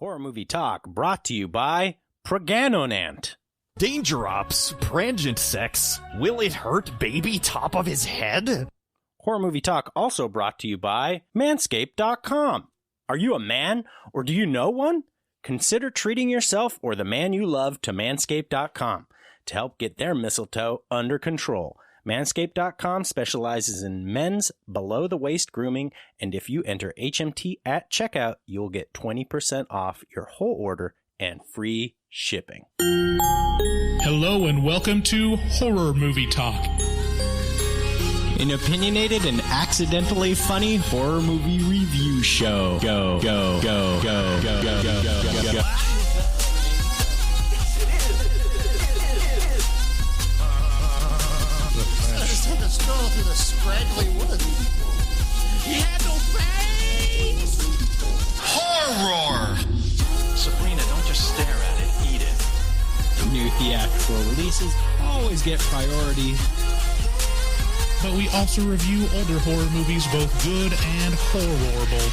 Horror Movie Talk brought to you by Proganonant. Danger Ops, Prangent Sex, will it hurt baby top of his head? Horror Movie Talk also brought to you by Manscaped.com. Are you a man or do you know one? Consider treating yourself or the man you love to Manscaped.com to help get their mistletoe under control. Manscaped.com specializes in men's below-the-waist grooming, and if you enter HMT at checkout, you'll get 20% off your whole order and free shipping. Hello and welcome to Horror Movie Talk. An opinionated and accidentally funny horror movie review show. Go, go, go, go, go, go, go, go, go. Take a stroll through the scraggly woods. He had no face! Horror! Sabrina, don't just stare at it, eat it. New theatrical releases always get priority. But we also review older horror movies, both good and horrible.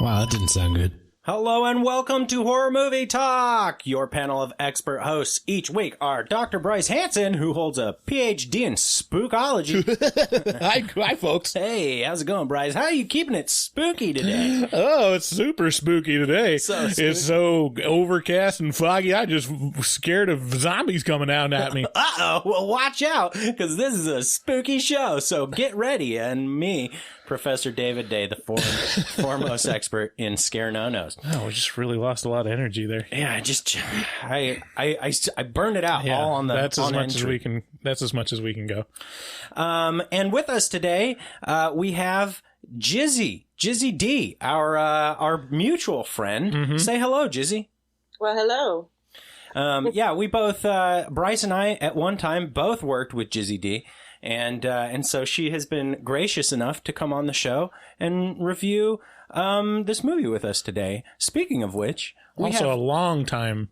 Wow, that didn't sound good. Hello and welcome to Horror Movie Talk. Your panel of expert hosts each week are Dr. Bryce Hansen, who holds a PhD in spookology. Hi, folks. Hey, how's it going, Bryce? How are you keeping it spooky today? Oh, it's super spooky today. So spooky. It's so overcast and foggy. I just scared of zombies coming out at me. Uh-oh, well, watch out, because this is a spooky show, so get ready. And me, Professor David Day, the foremost expert in scare no-nos. Oh, we just really lost a lot of energy there. Yeah, I burned it out all on the that's as much entry. as we can. That's as much as we can go. And with us today, we have Jizzy D, our mutual friend. Mm-hmm. Say hello, Jizzy. Well, hello. Yeah, we both, Bryce and I, at one time, both worked with Jizzy D. And so she has been gracious enough to come on the show and review this movie with us today. Speaking of which, we Also have a long-time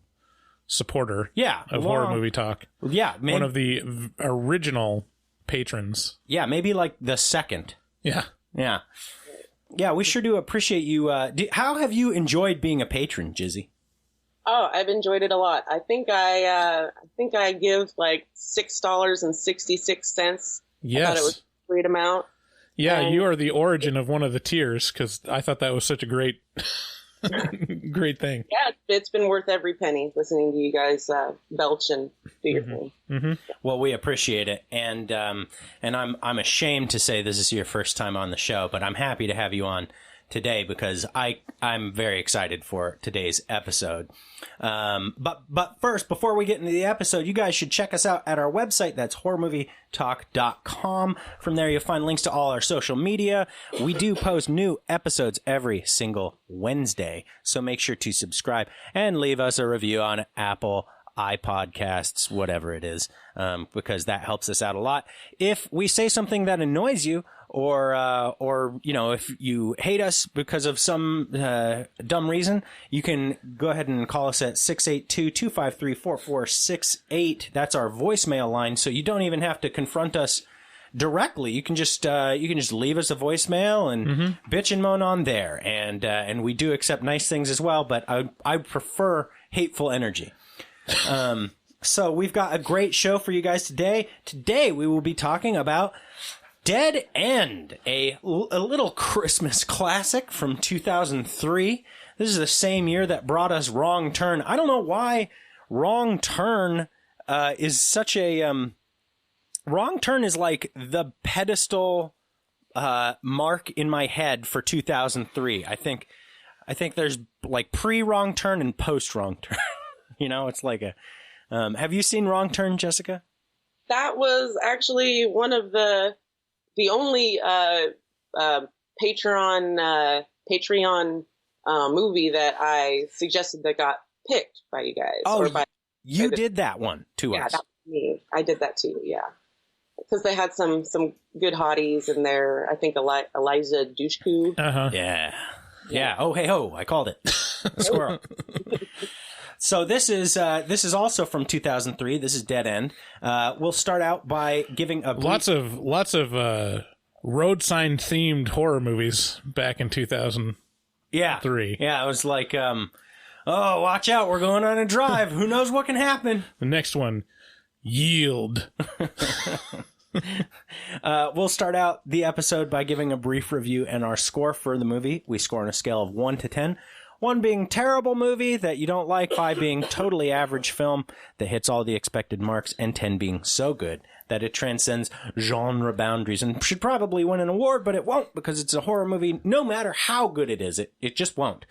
supporter of Horror Movie Talk. Yeah. One of the original patrons. Yeah, maybe like the second. Yeah. Yeah. Yeah, we sure do appreciate you. How have you enjoyed being a patron, Jizzy? Oh, I've enjoyed it a lot. I think I give like $6.66. Yes. I thought it was a great amount. Yeah, And you are the origin of one of the tiers, because I thought that was such a great, great thing. Yeah, it's been worth every penny listening to you guys belch and do your thing. Mm-hmm. Well, we appreciate it, and I'm ashamed to say this is your first time on the show, but I'm happy to have you on today because I'm very excited for today's episode. But first, before we get into the episode, you guys should check us out at our website. That's horrormovietalk.com. From there, you'll find links to all our social media. We do post new episodes every single Wednesday, so make sure to subscribe and leave us a review on Apple iPodcasts, whatever it is, because that helps us out a lot. If we say something that annoys you, or you know, if you hate us because of some dumb reason, you can go ahead and call us at 682-253-4468. That's our voicemail line, so you don't even have to confront us directly. You can just leave us a voicemail and bitch and moan on there, and we do accept nice things as well, but I prefer hateful energy. So we've got a great show for you guys today. Today we will be talking about Dead End, a little Christmas classic from 2003. This is the same year that brought us Wrong Turn. I don't know why Wrong Turn is such a Wrong Turn is like the pedestal mark in my head for 2003. I think there's like pre-Wrong Turn and post-Wrong Turn. You know, it's like a have you seen Wrong Turn, Jessica? That was actually one of the only Patreon movie that I suggested that got picked by you guys. Oh, you did that one to us. Yeah, that was me. I did that too, yeah. Because they had some good hotties in there. I think Eliza Dushku. Uh-huh. Yeah. Oh, hey, ho. I called it. A squirrel. So this is also from 2003. This is Dead End. We'll start out by giving a brief... lots of road sign themed horror movies back in 2003. Yeah, it was like, oh, watch out, we're going on a drive. Who knows what can happen? The next one, Yield. We'll start out the episode by giving a brief review and our score for the movie. We score on a scale of 1 to 10. 1 being terrible movie that you don't like, 5 being totally average film that hits all the expected marks, and 10 being so good that it transcends genre boundaries and should probably win an award, but it won't because it's a horror movie. No matter how good it is, it just won't.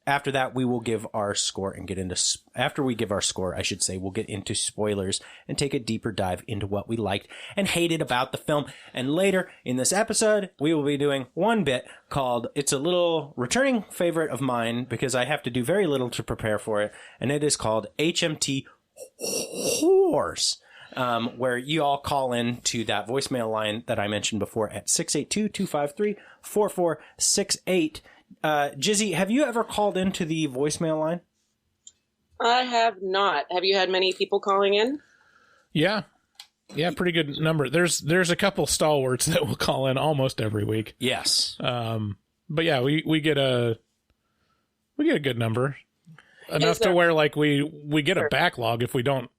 After that, we will give our score and get into... After we give our score, I should say, we'll get into spoilers and take a deeper dive into what we liked and hated about the film. And later in this episode, we will be doing one bit called... It's a little returning favorite of mine because I have to do very little to prepare for it. And it is called HMT Whooores, where you all call in to that voicemail line that I mentioned before at 682-253-4468. Jizzy, have you ever called into the voicemail line? I have not. Have you had many people calling in? Yeah, pretty good number. There's a couple stalwarts that will call in almost every week. Yes. But yeah, we get a good number, enough to where like we get a backlog if we don't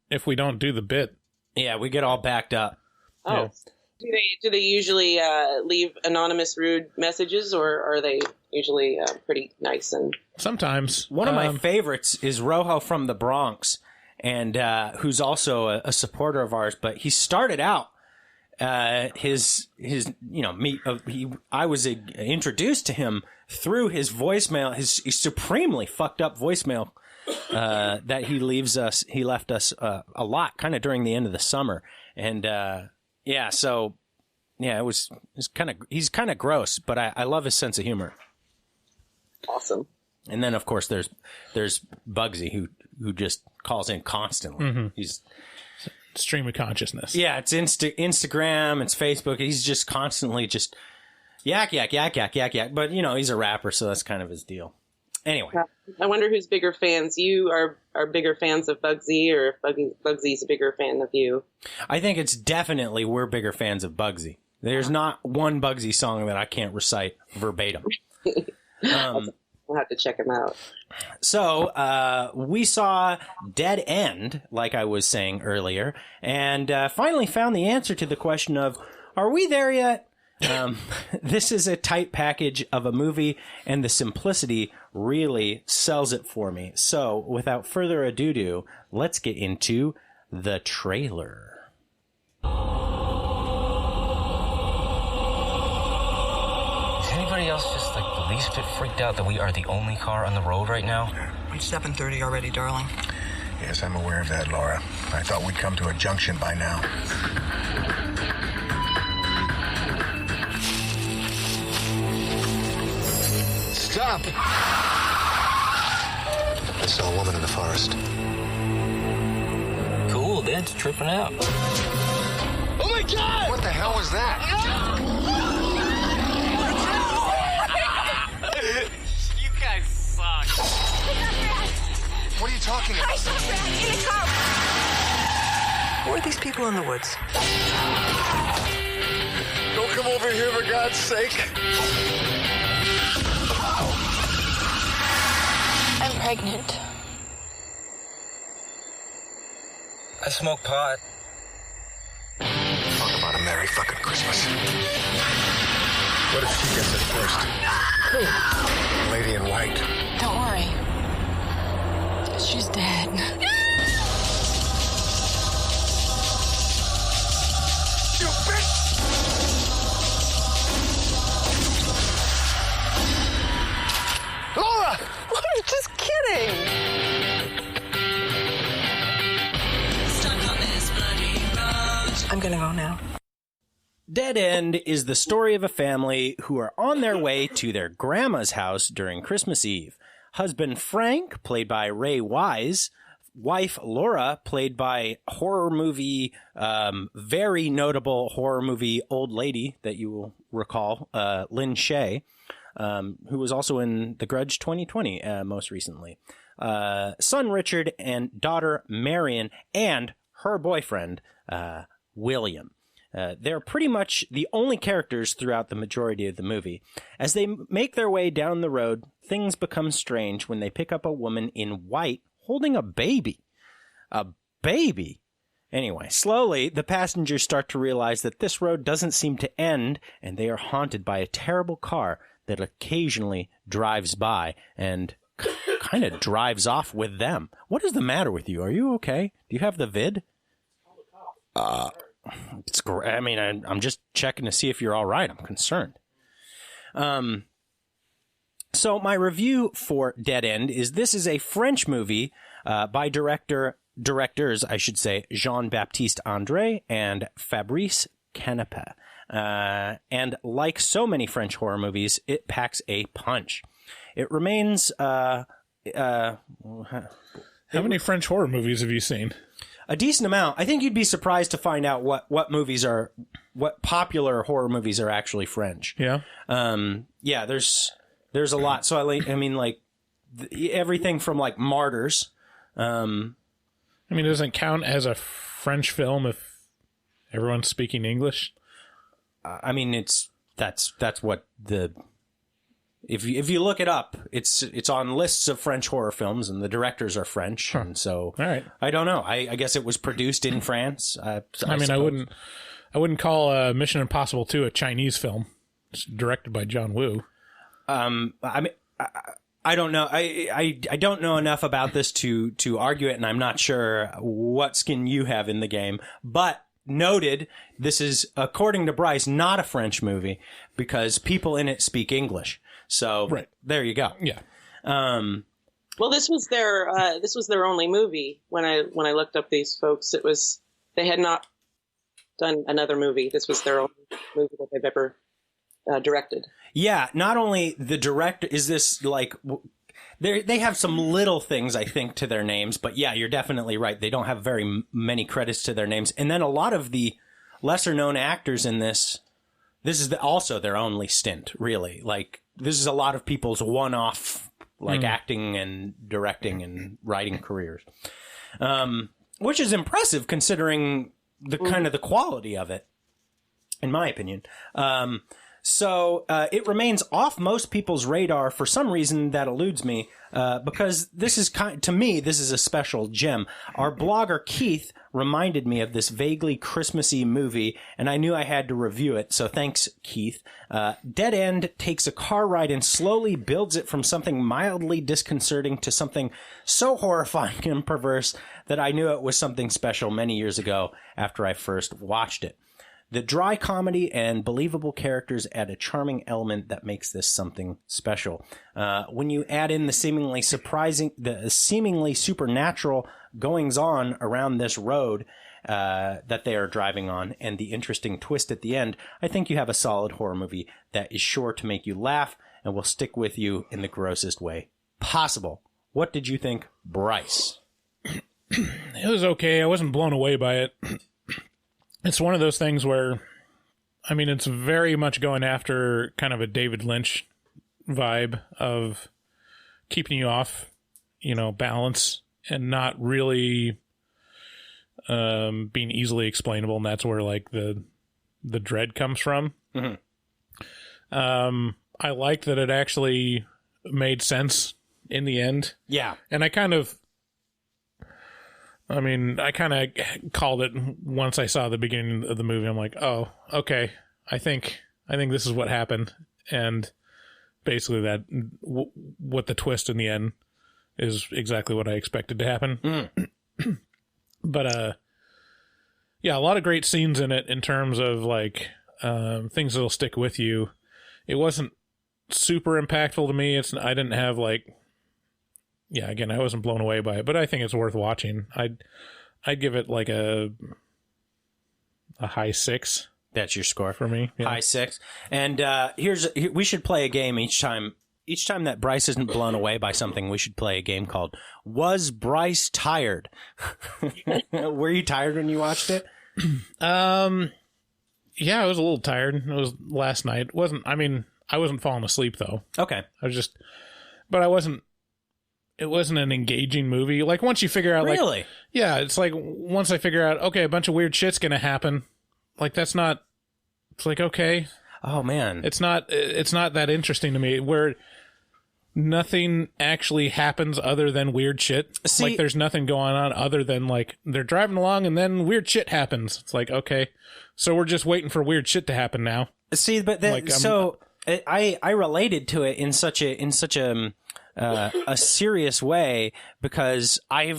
do the bit. Yeah, we get all backed up. Oh. Yeah. Do they usually leave anonymous rude messages, or are they usually pretty nice? And sometimes one of my favorites is Rojo from the Bronx, and who's also a supporter of ours. But he started out I was introduced to him through his voicemail, his supremely fucked up voicemail that he left us a lot, kind of during the end of the summer, and. He's kind of gross, but I love his sense of humor. Awesome. And then of course there's Bugsy who just calls in constantly. Mm-hmm. He's stream of consciousness. Yeah, it's Instagram, it's Facebook. He's just constantly just yak. But he's a rapper, so that's kind of his deal. Anyway, I wonder who's bigger fans. You are bigger fans of Bugsy, or if Bugsy's a bigger fan of you. I think it's definitely we're bigger fans of Bugsy. There's not one Bugsy song that I can't recite verbatim. We'll have to check him out. So we saw Dead End, like I was saying earlier, and finally found the answer to the question of, are we there yet? This is a tight package of a movie, and the simplicity really sells it for me. So, without further ado, let's get into the trailer. Is anybody else just like the least bit freaked out that we are the only car on the road right now? It's 7:30 already, darling. Yes, I'm aware of that, Laura. I thought we'd come to a junction by now. Stop! I saw a woman in the forest. Cool, Dad's tripping out. Oh my God! What the hell was that? You guys suck. What are you talking about? I saw Brad in the car. Who are these people in the woods? Don't come over here, for God's sake. I'm pregnant. I smoke pot. Talk about a Merry fucking Christmas. What if she gets it first? Who? Lady in white. Don't worry. She's dead. You bitch! Laura! I'm just kidding. I'm gonna go now. Dead End is the story of a family who are on their way to their grandma's house during Christmas Eve. Husband Frank, played by Ray Wise, wife Laura, played by very notable horror movie old lady that you will recall, Lynn Shay, who was also in The Grudge 2020 most recently. Son Richard and daughter Marion and her boyfriend William. They're pretty much the only characters throughout the majority of the movie. As they make their way down the road, things become strange when they pick up a woman in white holding a baby. A baby? Anyway, slowly, the passengers start to realize that this road doesn't seem to end, and they are haunted by a terrible car that occasionally drives by and kind of drives off with them. What is the matter with you? Are you okay? Do you have the vid? It's great. I mean, I'm just checking to see if you're all right. I'm concerned. So my review for Dead End is this is a French movie by directors, I should say, Jean-Baptiste André and Fabrice Canepa. And like so many French horror movies, it packs a punch. It remains... How many French horror movies have you seen? A decent amount. I think you'd be surprised to find out what popular horror movies are actually French. Yeah. Yeah, there's a lot. So everything from like Martyrs. I mean, it doesn't count as a French film if everyone's speaking English. I mean, that's what the... If you look it up, it's on lists of French horror films, and the directors are French, and so all right. I don't know. I guess it was produced in France. I wouldn't call Mission Impossible 2 a Chinese film. It's directed by John Woo. I mean, I don't know. I don't know enough about this to argue it, and I'm not sure what skin you have in the game. But noted, this is, according to Bryce, not a French movie because people in it speak English. So There you go. Yeah. Well, this was their only movie. When I looked up these folks, they had not done another movie. This was their only movie that they've ever directed. Yeah. Not only the director is this like they have some little things I think to their names, but yeah, you're definitely right. They don't have very many credits to their names, and then a lot of the lesser known actors in this. This is also their only stint, really. Like. This is a lot of people's one-off, like acting and directing and writing careers, which is impressive considering the kind of the quality of it, in my opinion. So it remains off most people's radar for some reason that eludes me, because this is to me, this is a special gem. Our blogger Keith reminded me of this vaguely Christmassy movie, and I knew I had to review it, so thanks, Keith. Dead End takes a car ride and slowly builds it from something mildly disconcerting to something so horrifying and perverse that I knew it was something special many years ago after I first watched it. The dry comedy and believable characters add a charming element that makes this something special. When you add in the seemingly supernatural goings-on around this road that they are driving on, and the interesting twist at the end, I think you have a solid horror movie that is sure to make you laugh and will stick with you in the grossest way possible. What did you think, Bryce? It was okay. I wasn't blown away by it. It's one of those things where, I mean, it's very much going after kind of a David Lynch vibe of keeping you off, balance and not really being easily explainable. And that's where like the dread comes from. Mm-hmm. I liked that it actually made sense in the end. Yeah. And I kind of called it once I saw the beginning of the movie. I'm like, oh, okay. I think this is what happened. And basically that, what the twist in the end is exactly what I expected to happen. Mm. But, yeah, a lot of great scenes in it in terms of like, things that'll stick with you. It wasn't super impactful to me. I didn't have like, yeah, again, I wasn't blown away by it, but I think it's worth watching. I'd give it like a high 6. That's your score for me. Yeah. High 6. And we should play a game each time. Each time that Bryce isn't blown away by something, we should play a game called Was Bryce Tired? Were you tired when you watched it? Yeah, I was a little tired. It was last night. I wasn't falling asleep though. Okay. It wasn't an engaging movie. Like once you figure out, really? Yeah, it's like once I figure out, okay, a bunch of weird shit's gonna happen. like, that's not, it's like, okay. Oh man. It's not that interesting to me, where nothing actually happens other than weird shit. See, like, there's nothing going on other than, like, they're driving along and then weird shit happens. It's like, okay, so we're just waiting for weird shit to happen now. See, but I related to it in such a serious way, because I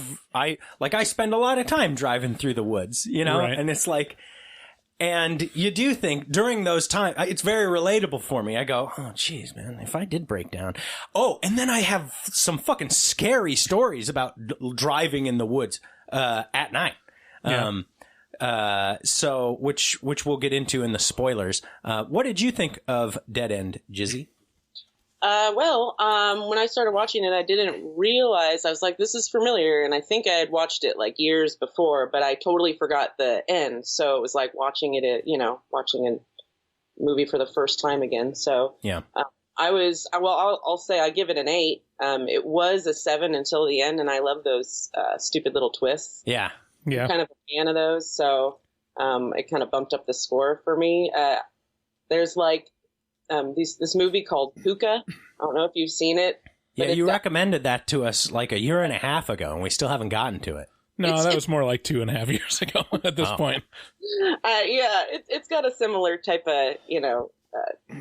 spend a lot of time driving through the woods, you know, right. And it's like, and you do think during those times, it's very relatable for me. I go, oh, geez, man, if I did break down. Oh, and then I have some fucking scary stories about driving in the woods at night. Yeah. So which we'll get into in the spoilers. What did you think of Dead End, Jizzy? When I started watching it, I didn't realize, I was like, this is familiar. And I think I had watched it like years before, but I totally forgot the end. So it was like watching a movie for the first time again. So yeah, I'll say I give it an 8. It was a 7 until the end. And I love those, stupid little twists. Yeah. Yeah. I'm kind of a fan of those. So, it kind of bumped up the score for me. There's like, this movie called Puka. I don't know if you've seen it. Yeah, you recommended that to us like a year and a half ago, and we still haven't gotten to it. No, that was more like 2.5 years ago at this point. It's got a similar type of,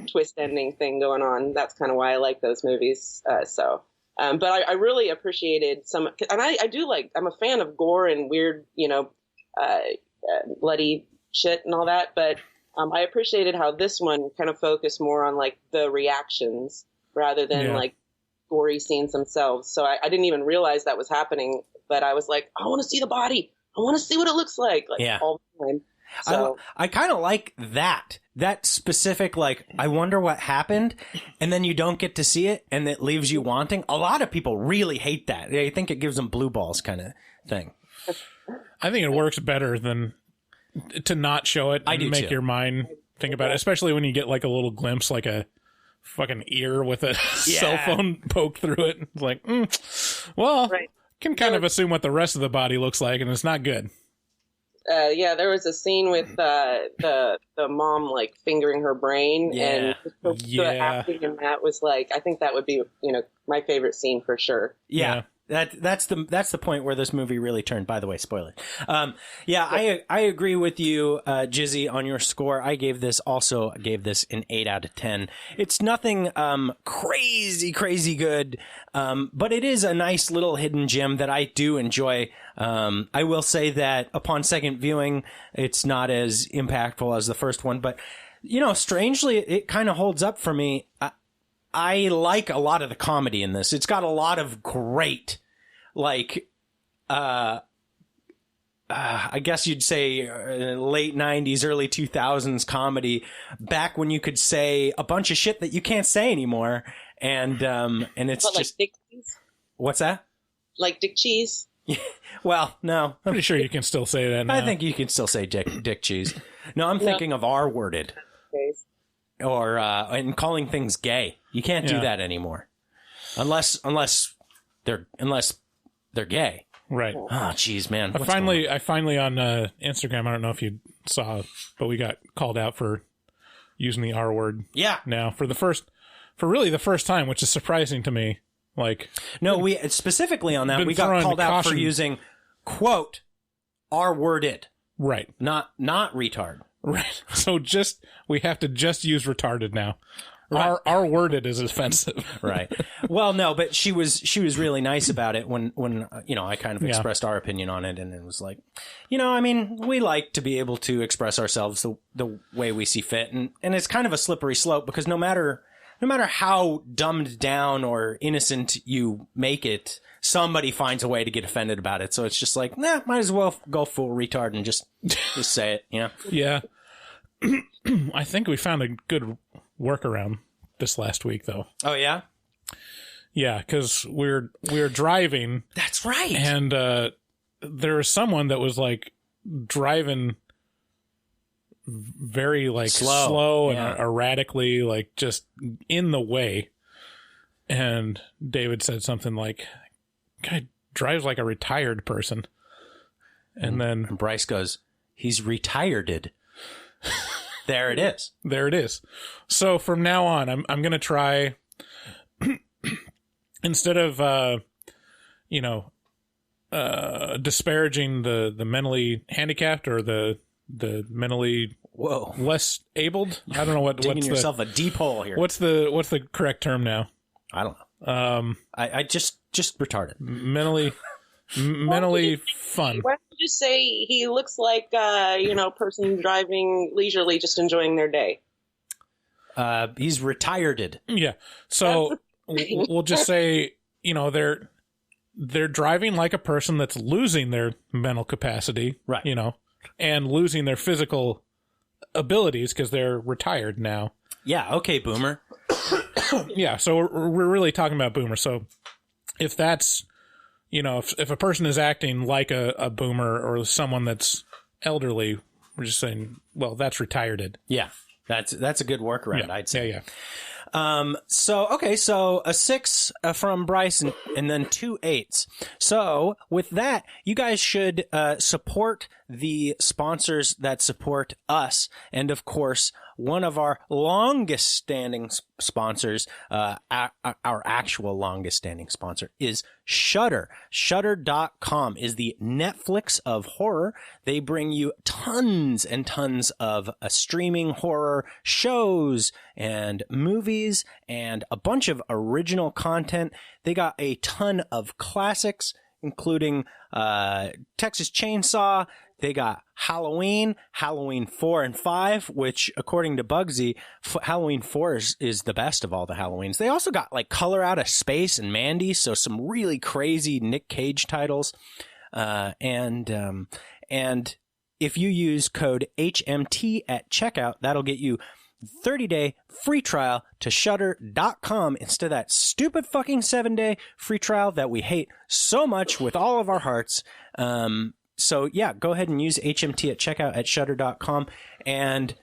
twist ending thing going on. That's kind of why I like those movies. But I really appreciated some, and I do like, I'm a fan of gore and weird, bloody shit and all that, but I appreciated how this one kind of focused more on like the reactions rather than like gory scenes themselves. So I didn't even realize that was happening, but I was like, I want to see the body. I want to see what it looks like all the time. So I kind of like that specific, like, I wonder what happened, and then you don't get to see it, and it leaves you wanting. A lot of people really hate that. They think it gives them blue balls kind of thing. I think it works better than to not show it and make your mind think about it, especially when you get like a little glimpse, like a fucking ear with a cell phone poked through it. It's like, can kind of assume what the rest of the body looks like, and it's not good. There was a scene with the mom like fingering her brain, and the acting in that was like, I think that would be my favorite scene for sure. Yeah. That's the point where this movie really turned. By the way, spoiler. I agree with you, Jizzy, on your score. I gave this an 8 out of 10. It's nothing crazy good, but it is a nice little hidden gem that I do enjoy. I will say that upon second viewing, it's not as impactful as the first one, but strangely, it kind of holds up for me. I like a lot of the comedy in this. It's got a lot of great, like, I guess you'd say late 90s, early 2000s comedy, back when you could say a bunch of shit that you can't say anymore. And it's just... Like Dick Cheese? What's that? Like Dick Cheese? Well, no. Pretty sure you can still say that now. I think you can still say Dick Cheese. No, I'm thinking of R-worded. Okay. Or and calling things gay. You can't do that anymore, unless they're gay. Right. Oh, jeez, man. I finally on Instagram. I don't know if you saw, but we got called out for using the R word. Yeah. Now for really the first time, which is surprising to me. Like, no, we specifically on that we got called out for using quote R-worded. Right. Not retard. Right. So we have to just use retarded now. Right. Our worded is offensive. Right. Well, no, but she was really nice about it when I kind of expressed our opinion on it, and it was like, we like to be able to express ourselves the way we see fit, and it's kind of a slippery slope, because no matter how dumbed down or innocent you make it, somebody finds a way to get offended about it. So it's just like, might as well go full retard and just say it, Yeah. I think we found a good workaround this last week, though. Oh, yeah? Yeah, because we're driving. That's right. And there was someone that was like driving very like slow and erratically, like just in the way. And David said something like, "Guy drives like a retired person." And then Bryce goes, "He's retired." There it is. There it is. So from now on, I'm going to try, instead of, disparaging the mentally handicapped or the mentally less abled. I don't know what's yourself a deep hole here. What's the correct term now? I don't know. I just retarded. Mentally fun. Why don't you just say he looks like person driving leisurely, just enjoying their day? He's retired. Yeah. So we'll just say, they're driving like a person that's losing their mental capacity, right? And losing their physical abilities because they're retired now. Yeah. Okay, boomer. Yeah. So we're really talking about boomer. So if that's, if a person is acting like a boomer or someone that's elderly, we're just saying, well, that's retired. Yeah. That's a good workaround, I'd say. Yeah. So a 6 from Bryce and then 2 8s. So with that, you guys should support the sponsors that support us. And of course, one of our longest standing sponsors, our actual longest standing sponsor, is Shudder. Shudder.com is the Netflix of horror. They bring you tons and tons of streaming horror shows and movies and a bunch of original content. They got a ton of classics, including Texas Chainsaw. They got Halloween 4 and 5, which, according to Bugsy, Halloween 4 is the best of all the Halloweens. They also got like Color Out of Space and Mandy, so some really crazy Nick Cage titles. And if you use code HMT at checkout, that'll get you 30-day free trial to Shudder.com instead of that stupid fucking 7-day free trial that we hate so much with all of our hearts. So yeah, go ahead and use HMT at checkout at Shudder.com and,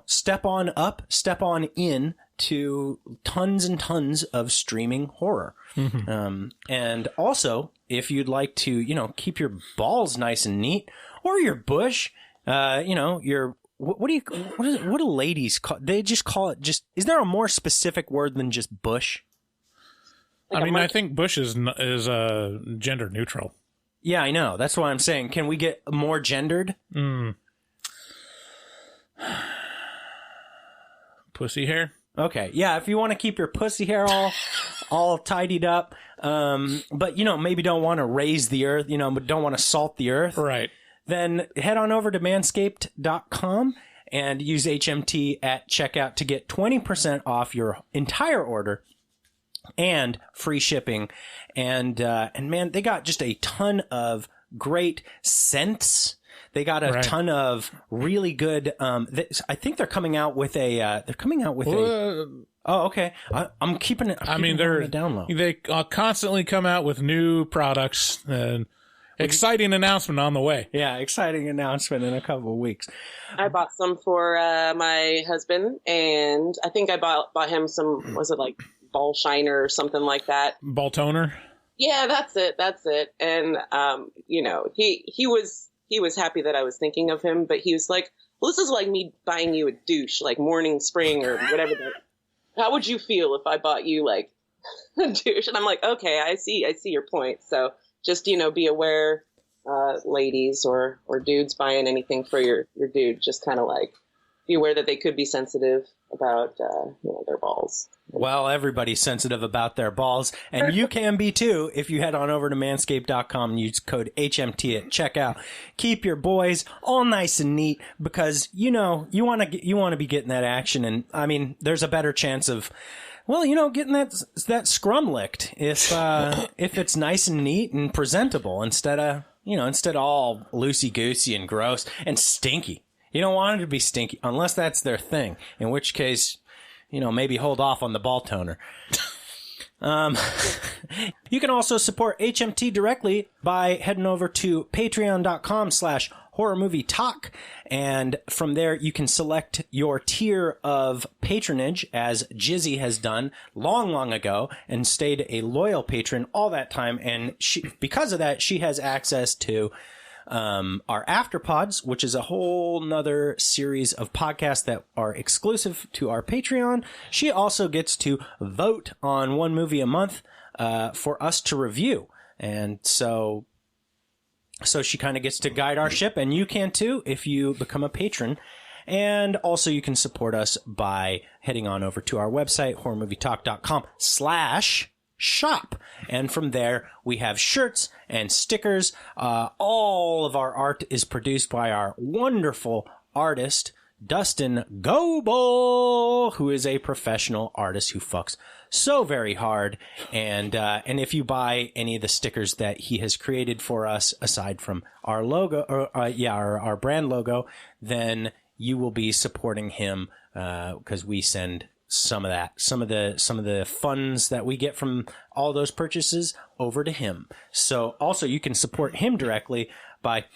step on in to tons and tons of streaming horror. Mm-hmm. And also, if you'd like to, keep your balls nice and neat, or your bush, your, what do ladies call? They just call it is there a more specific word than just bush? I think bush is gender neutral. Yeah, I know. That's why I'm saying, can we get more gendered? Pussy hair? Okay. Yeah, if you want to keep your pussy hair all tidied up, but, maybe don't want to raise the earth, but don't want to salt the earth. Right. Then head on over to manscaped.com and use HMT at checkout to get 20% off your entire order and free shipping. And man, they got just a ton of great scents. They got a ton of really good, I think they're coming out with oh, okay. I'm keeping it. They're on the down low. They constantly come out with new products and exciting announcement on the way. Yeah, exciting announcement in a couple of weeks. I bought some for my husband, and I think I bought him some, was it like ball shiner or something like that? Ball toner? Yeah, that's it. And, he was happy that I was thinking of him, but he was like, well, this is like me buying you a douche, like morning, spring, or whatever. How would you feel if I bought you like a douche? And I'm like, okay, I see your point. So just, be aware, ladies or dudes buying anything for your dude, just kind of like be aware that they could be sensitive about, their balls. Well, everybody's sensitive about their balls, and you can be too if you head on over to manscaped.com and use code HMT at checkout. Keep your boys all nice and neat because, you want to be getting that action, and there's a better chance of, getting that scrum licked if it's nice and neat and presentable instead of all loosey-goosey and gross and stinky. You don't want it to be stinky unless that's their thing, in which case, maybe hold off on the ball toner. You can also support HMT directly by heading over to patreon.com/horrormovietalk. And from there, you can select your tier of patronage, as Jizzy has done long, long ago and stayed a loyal patron all that time. And because of that, she has access to our afterpods, which is a whole nother series of podcasts that are exclusive to our Patreon. She also gets to vote on one movie a month for us to review. And so she kind of gets to guide our ship, and you can too if you become a patron. And also you can support us by heading on over to our website, horrormovietalk.com/shop. And from there, we have shirts and stickers. All of our art is produced by our wonderful artist, Dustin Goebel, who is a professional artist who fucks so very hard. And if you buy any of the stickers that he has created for us, aside from our logo, our brand logo, then you will be supporting him, because we send some of the funds that we get from all those purchases over to him. So also you can support him directly by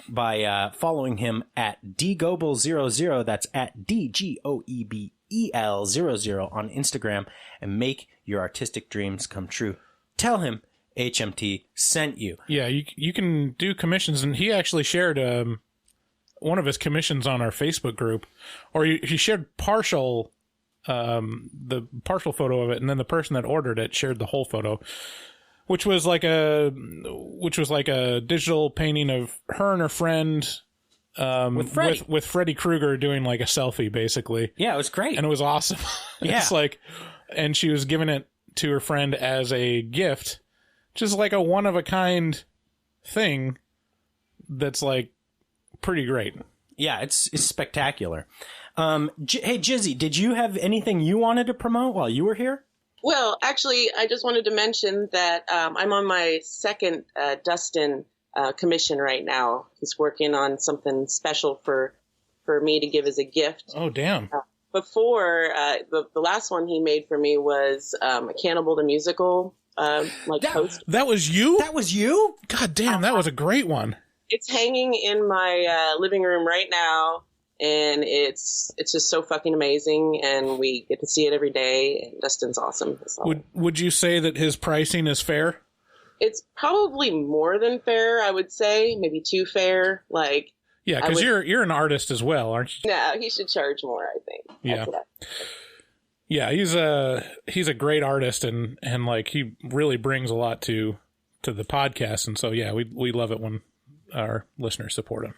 following him at dgoebel00. That's at DGOEBEL00 on Instagram, and make your artistic dreams come true. Tell him HMT sent you. Yeah, you can do commissions, and he actually shared one of his commissions on our Facebook group, or he shared the partial photo of it, and then the person that ordered it shared the whole photo, which was like a digital painting of her and her friend with Freddy Krueger doing like a selfie, basically. Yeah, it was great, and it was awesome. Yeah. It's like, and she was giving it to her friend as a gift, just like a one of a kind thing that's like pretty great. Yeah, it's spectacular. Hey, Jizzy, did you have anything you wanted to promote while you were here? Well, actually, I just wanted to mention that I'm on my second Dustin commission right now. He's working on something special for me to give as a gift. Oh, damn. Before, the last one he made for me was a Cannibal the Musical poster. That was you? That was you? God damn, that was a great one. It's hanging in my living room right now, and it's just so fucking amazing, and we get to see it every day, and Dustin's awesome. Would you say that his pricing is fair? It's probably more than fair, I would say. Maybe too fair. Yeah, because you're an artist as well, aren't you? No, he should charge more, I think. Yeah, he's a great artist, and like he really brings a lot to the podcast, and so yeah, we love it when our listeners support him.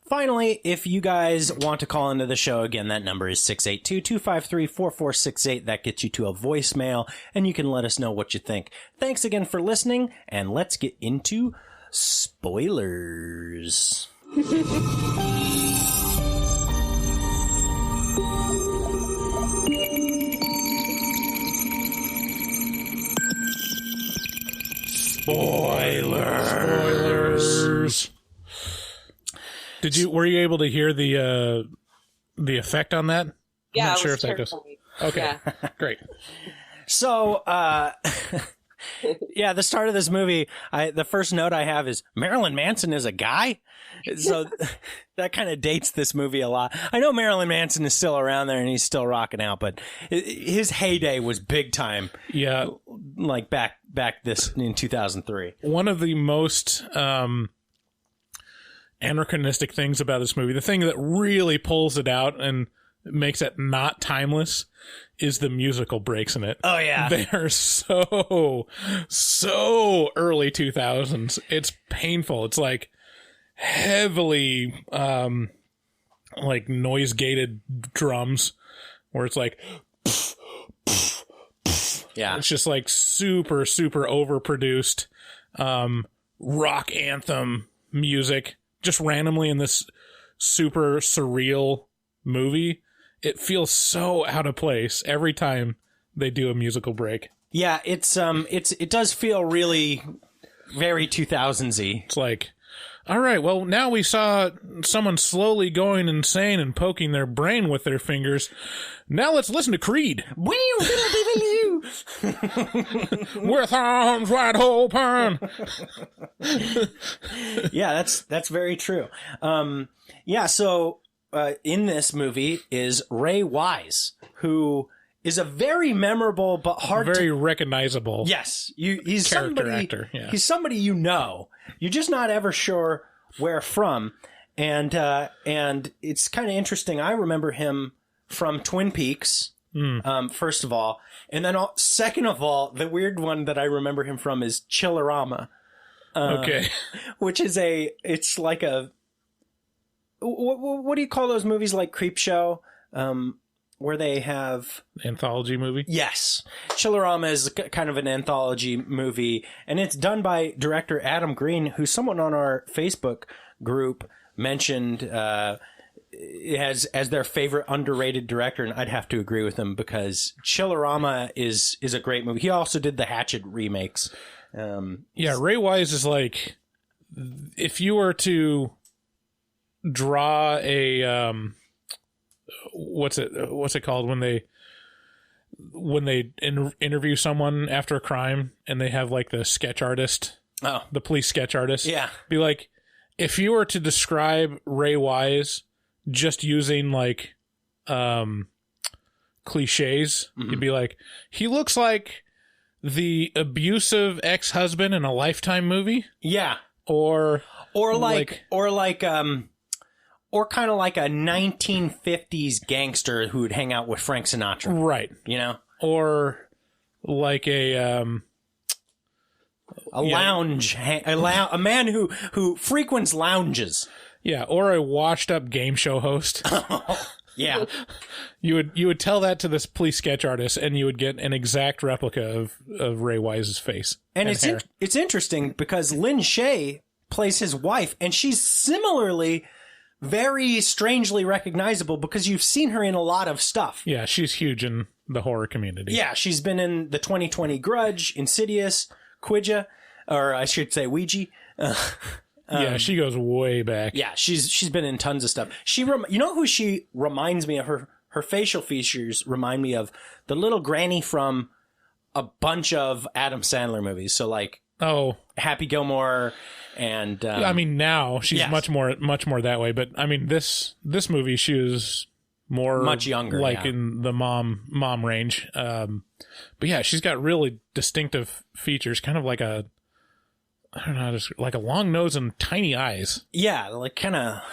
Finally, if you guys want to call into the show, again, that number is 682-253-4468. That gets you to a voicemail, and you can let us know what you think. Thanks again for listening, and let's get into spoilers. Spoilers. Were you able to hear the effect on that? Yeah, I'm not sure if that goes. Okay, yeah. Great. So, yeah, the start of this movie, the first note I have is Marilyn Manson is a guy. So that kind of dates this movie a lot. I know Marilyn Manson is still around there and he's still rocking out, but his heyday was big time. Yeah, like back this in 2003. One of the most anachronistic things about this movie, the thing that really pulls it out and makes it not timeless, is the musical breaks in it. Oh yeah, they are so early 2000s. It's painful. It's like heavily like noise gated drums, where it's like yeah, it's just like super overproduced rock anthem music just randomly in this super surreal movie. It feels so out of place every time they do a musical break. Yeah, it does feel really very 2000s-y. It's like, all right, well, now we saw someone slowly going insane and poking their brain with their fingers. Now let's listen to Creed. With arms wide open. Yeah, that's very true. Yeah, so in this movie is Ray Wise, who is a very memorable but very recognizable. Yes, he's character somebody, actor. Yeah. He's somebody you know. You're just not ever sure where from. And it's kind of interesting. I remember him from Twin Peaks, first of all. And then second of all, the weird one that I remember him from is Chillerama. Okay. Which is it's like a, what do you call those movies like Creepshow? Where they have... Anthology movie? Yes. Chillerama is kind of an anthology movie, and it's done by director Adam Green, who someone on our Facebook group mentioned as their favorite underrated director, and I'd have to agree with him because Chillerama is a great movie. He also did the Hatchet remakes. Ray Wise is like... If you were to draw a... what's it called when they interview someone after a crime and they have like the sketch artist, the police sketch artist, be like, if you were to describe Ray Wise just using like cliches, you'd be like, he looks like the abusive ex-husband in a Lifetime movie, or kind of like a 1950s gangster who would hang out with Frank Sinatra. Right. You know? Or like a lounge, a man who frequents lounges. Yeah, or a washed up game show host. Yeah. You would tell that to this police sketch artist and you would get an exact replica of Ray Wise's face. And it's interesting because Lynn Shay plays his wife, and she's similarly very strangely recognizable because you've seen her in a lot of stuff. Yeah, she's huge in the horror community. Yeah, she's been in the 2020 Grudge, Insidious, Ouija, or I should say Ouija. Yeah, she goes way back. Yeah, she's been in tons of stuff. You know who she reminds me of? Her facial features remind me of the little granny from a bunch of Adam Sandler movies. So like Happy Gilmore. And I mean, now she's much more that way. But I mean, this movie, she was much younger, like in the mom range. But yeah, she's got really distinctive features, kind of like I don't know, just like a long nose and tiny eyes. Yeah, like kind of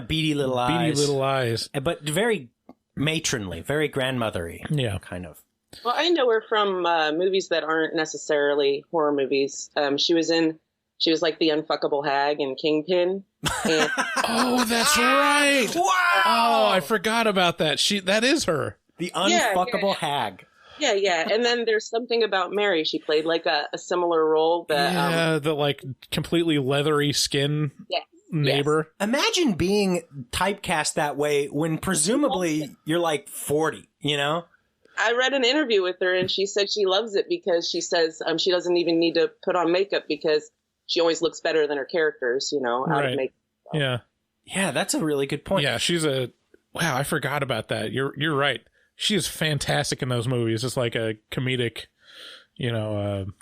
beady little eyes, but very matronly, very grandmothery. Yeah, kind of. Well, I know her from movies that aren't necessarily horror movies. She was like the unfuckable hag in Kingpin. And oh, that's right. Wow. Oh, I forgot about that. That is her. The unfuckable hag. Yeah. And then there's something about Mary. She played like a similar role. The like completely leathery skin neighbor. Yes. Imagine being typecast that way when presumably you're like 40, you know? I read an interview with her and she said she loves it because she says she doesn't even need to put on makeup because she always looks better than her characters, you know, out of makeup. So. Yeah, that's a really good point. Yeah, wow, I forgot about that. You're right. She is fantastic in those movies. It's like a comedic,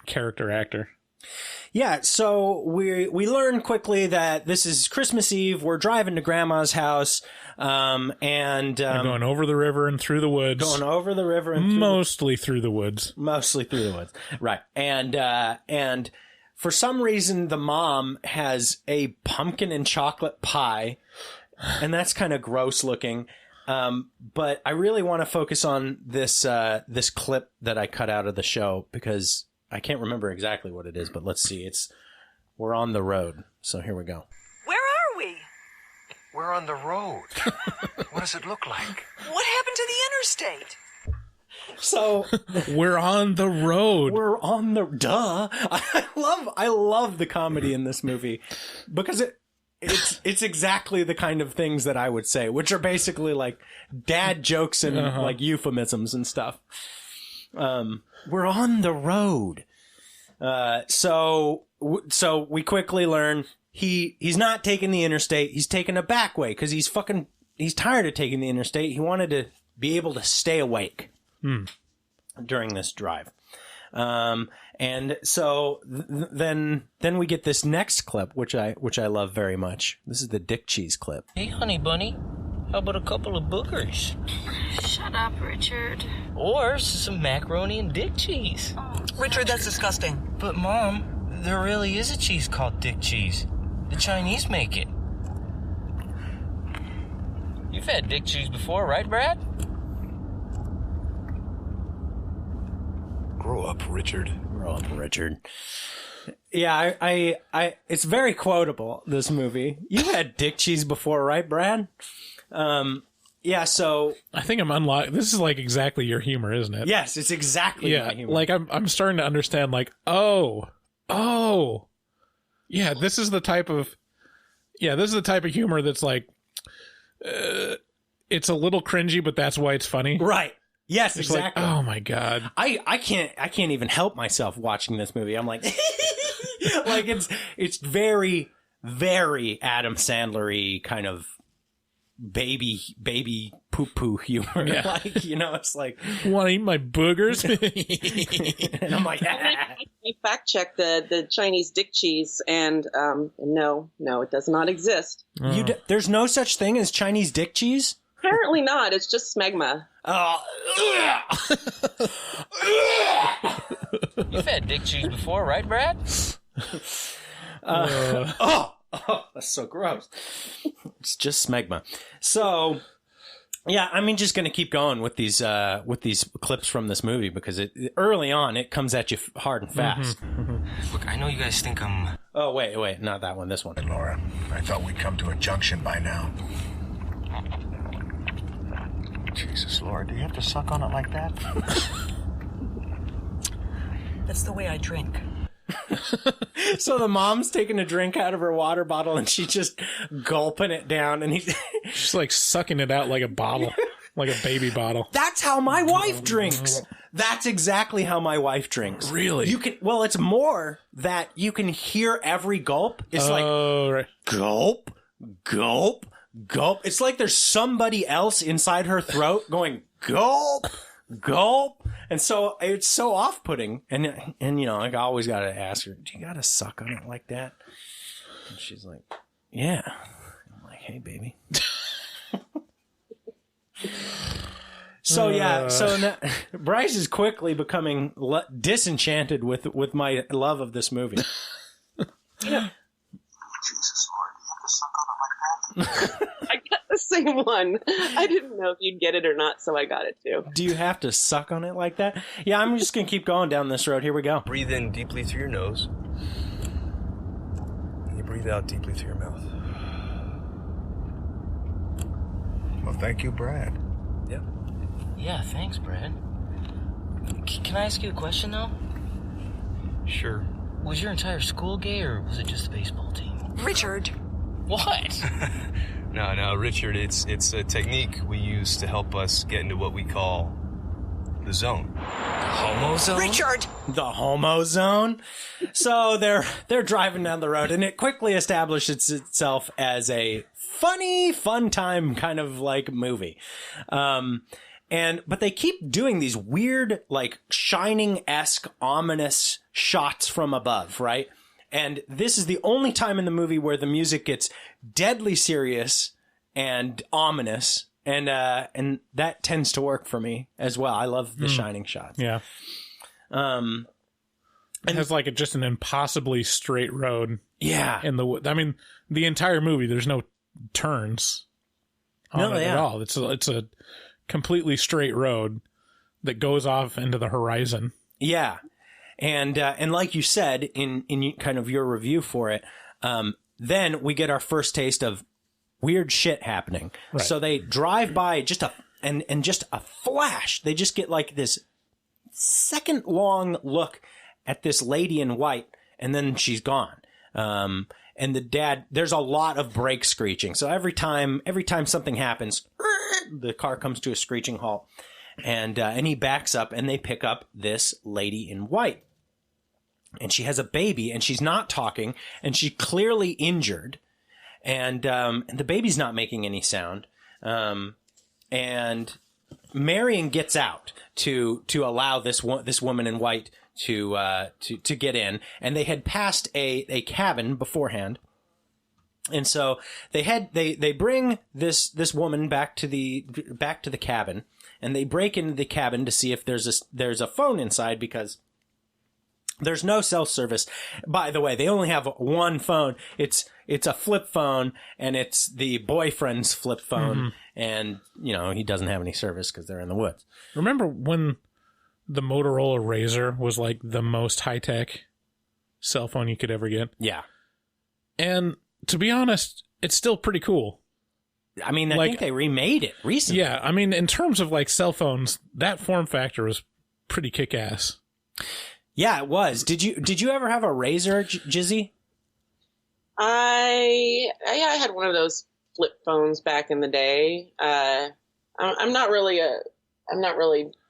character actor. Yeah, so we learn quickly that this is Christmas Eve. We're driving to Grandma's house, and we're going over the river and through the woods. Mostly through the woods, right? And for some reason, the mom has a pumpkin and chocolate pie, and that's kind of gross looking. But I really want to focus on this clip that I cut out of the show because I can't remember exactly what it is, but let's see. We're on the road. So here we go. Where are we? We're on the road. What does it look like? What happened to the interstate? So we're on the road. We're on the duh. I love the comedy in this movie because it's exactly the kind of things that I would say, which are basically like dad jokes and like euphemisms and stuff. We're on the road. So we quickly learn he's not taking the interstate. He's taking a back way because he's tired of taking the interstate. He wanted to be able to stay awake during this drive. And so then we get this next clip, which I love very much. This is the Dick Cheese clip. Hey, honey bunny, how about a couple of boogers? Shut up, Richard. Or some macaroni and dick cheese. Richard, that's disgusting. But, Mom, there really is a cheese called dick cheese. The Chinese make it. You've had dick cheese before, right, Brad? Grow up, Richard. Grow up, Richard. Yeah, I it's very quotable, this movie. You had dick cheese before, right, Brad? Yeah, so I think I'm unlocking. This is like exactly your humor, isn't it? yes, it's exactly my humor. Like I'm starting to understand. Like, oh, yeah, this is the type of humor that's like, it's a little cringy, but that's why it's funny. Right. Yes, It's exactly. like, oh my God. I can't even help myself watching this movie. I'm like, like it's very, very Adam Sandler-y kind of baby poo humor. Yeah. Like, you know, it's like, Want to eat my boogers? and I'm like, I fact checked the Chinese dick cheese, and no, it does not exist. There's no such thing as Chinese dick cheese? Apparently not. It's just smegma. You've had dick cheese before, right, Brad? That's so gross. It's just smegma. So, yeah, I'm just going to keep going with these clips from this movie because early on it comes at you hard and fast. Look, I know you guys think I'm... Oh, wait, not that one. This one. Laura, I thought we'd come to a junction by now. Jesus, Laura, do you have to suck on it like that? That's the way I drink. So the mom's taking a drink out of her water bottle and she's just gulping it down, and he's Just like sucking it out like a bottle, like a baby bottle. That's how my wife drinks. That's exactly how my wife drinks. Really? Well, it's more that you can hear every gulp. It's like Right. gulp, gulp, gulp. It's like there's somebody else inside her throat going gulp, gulp. And so it's so off-putting. And you know, I always got to ask her, do you got to suck on it like that? And she's like, yeah. I'm like, hey, baby. So yeah, so now, Bryce is quickly becoming disenchanted with my love of this movie. Yeah. Jesus, Laura, do you have to suck on it like that? I got the same one. I didn't know if you'd get it or not, so I got it too. Do you have to suck on it like that? Yeah, I'm just going to keep going down this road. Here we go. Breathe in deeply through your nose. And you breathe out deeply through your mouth. Well, thank you, Brad. Yeah. Yeah, thanks, Brad. Can I ask you a question, though? Sure. Was your entire school gay, or was it just the baseball team? Richard. What? No, Richard, it's a technique we use to help us get into what we call the zone. The homo zone? Richard! The homo zone. So they're driving down the road, and it quickly establishes itself as a funny, fun time kind of like movie. But they keep doing these weird, like Shining-esque, ominous shots from above, right? And this is the only time in the movie where the music gets deadly serious and ominous, and that tends to work for me as well. I love the Shining shots. Yeah. And it has like just an impossibly straight road. Yeah. I mean, the entire movie, there's no turns on it at all. It's a completely straight road that goes off into the horizon. Yeah. And like you said in kind of your review for it, then we get our first taste of weird shit happening. Right. So they drive by just a flash. They just get like this second long look at this lady in white, and then she's gone. And the dad, there's a lot of brake screeching. So every time something happens, the car comes to a screeching halt, and he backs up, and they pick up this lady in white. And she has a baby, and she's not talking, and she's clearly injured, and the baby's not making any sound. And Marion gets out to allow this woman in white to get in, and they had passed a cabin beforehand. And so they bring this woman back to the cabin, and they break into the cabin to see if there's a phone inside, because There's no cell service. By the way, they only have one phone. It's a flip phone, and it's the boyfriend's flip phone, and, he doesn't have any service because they're in the woods. Remember when the Motorola Razr was like the most high-tech cell phone you could ever get? Yeah. And to be honest, it's still pretty cool. I mean, I think they remade it recently. Yeah, I mean, in terms of like cell phones, that form factor was pretty kick-ass. Yeah, it was. Did you ever have a Razr, Jizzy? I had one of those flip phones back in the day. I'm not really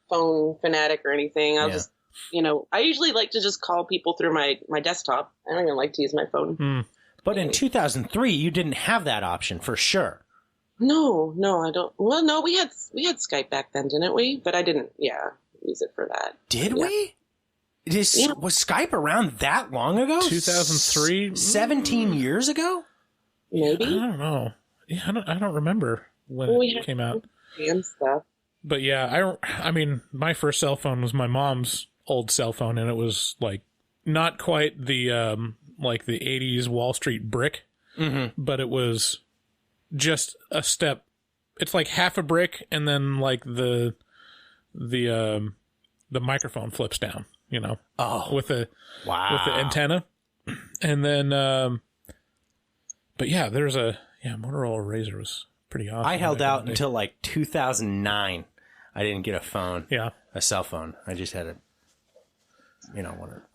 phone fanatic or anything. I'll just, I usually like to just call people through my desktop. I don't even like to use my phone. But in 2003, you didn't have that option for sure. No, I don't. Well, no, we had Skype back then, didn't we? But I didn't, use it for that. Did we? Was Skype around that long ago? 2003? 17 years ago? Maybe. I don't know. Yeah, I don't remember when it came out. And stuff. But yeah, I mean, my first cell phone was my mom's old cell phone, and it was like not quite the like the 80s Wall Street brick, but it was just a step. It's like half a brick, and then like the microphone flips down, with the antenna, and then but yeah, Motorola Razr was pretty awesome. I held out until like 2009. I didn't get a phone. Yeah, a cell phone. I just had a,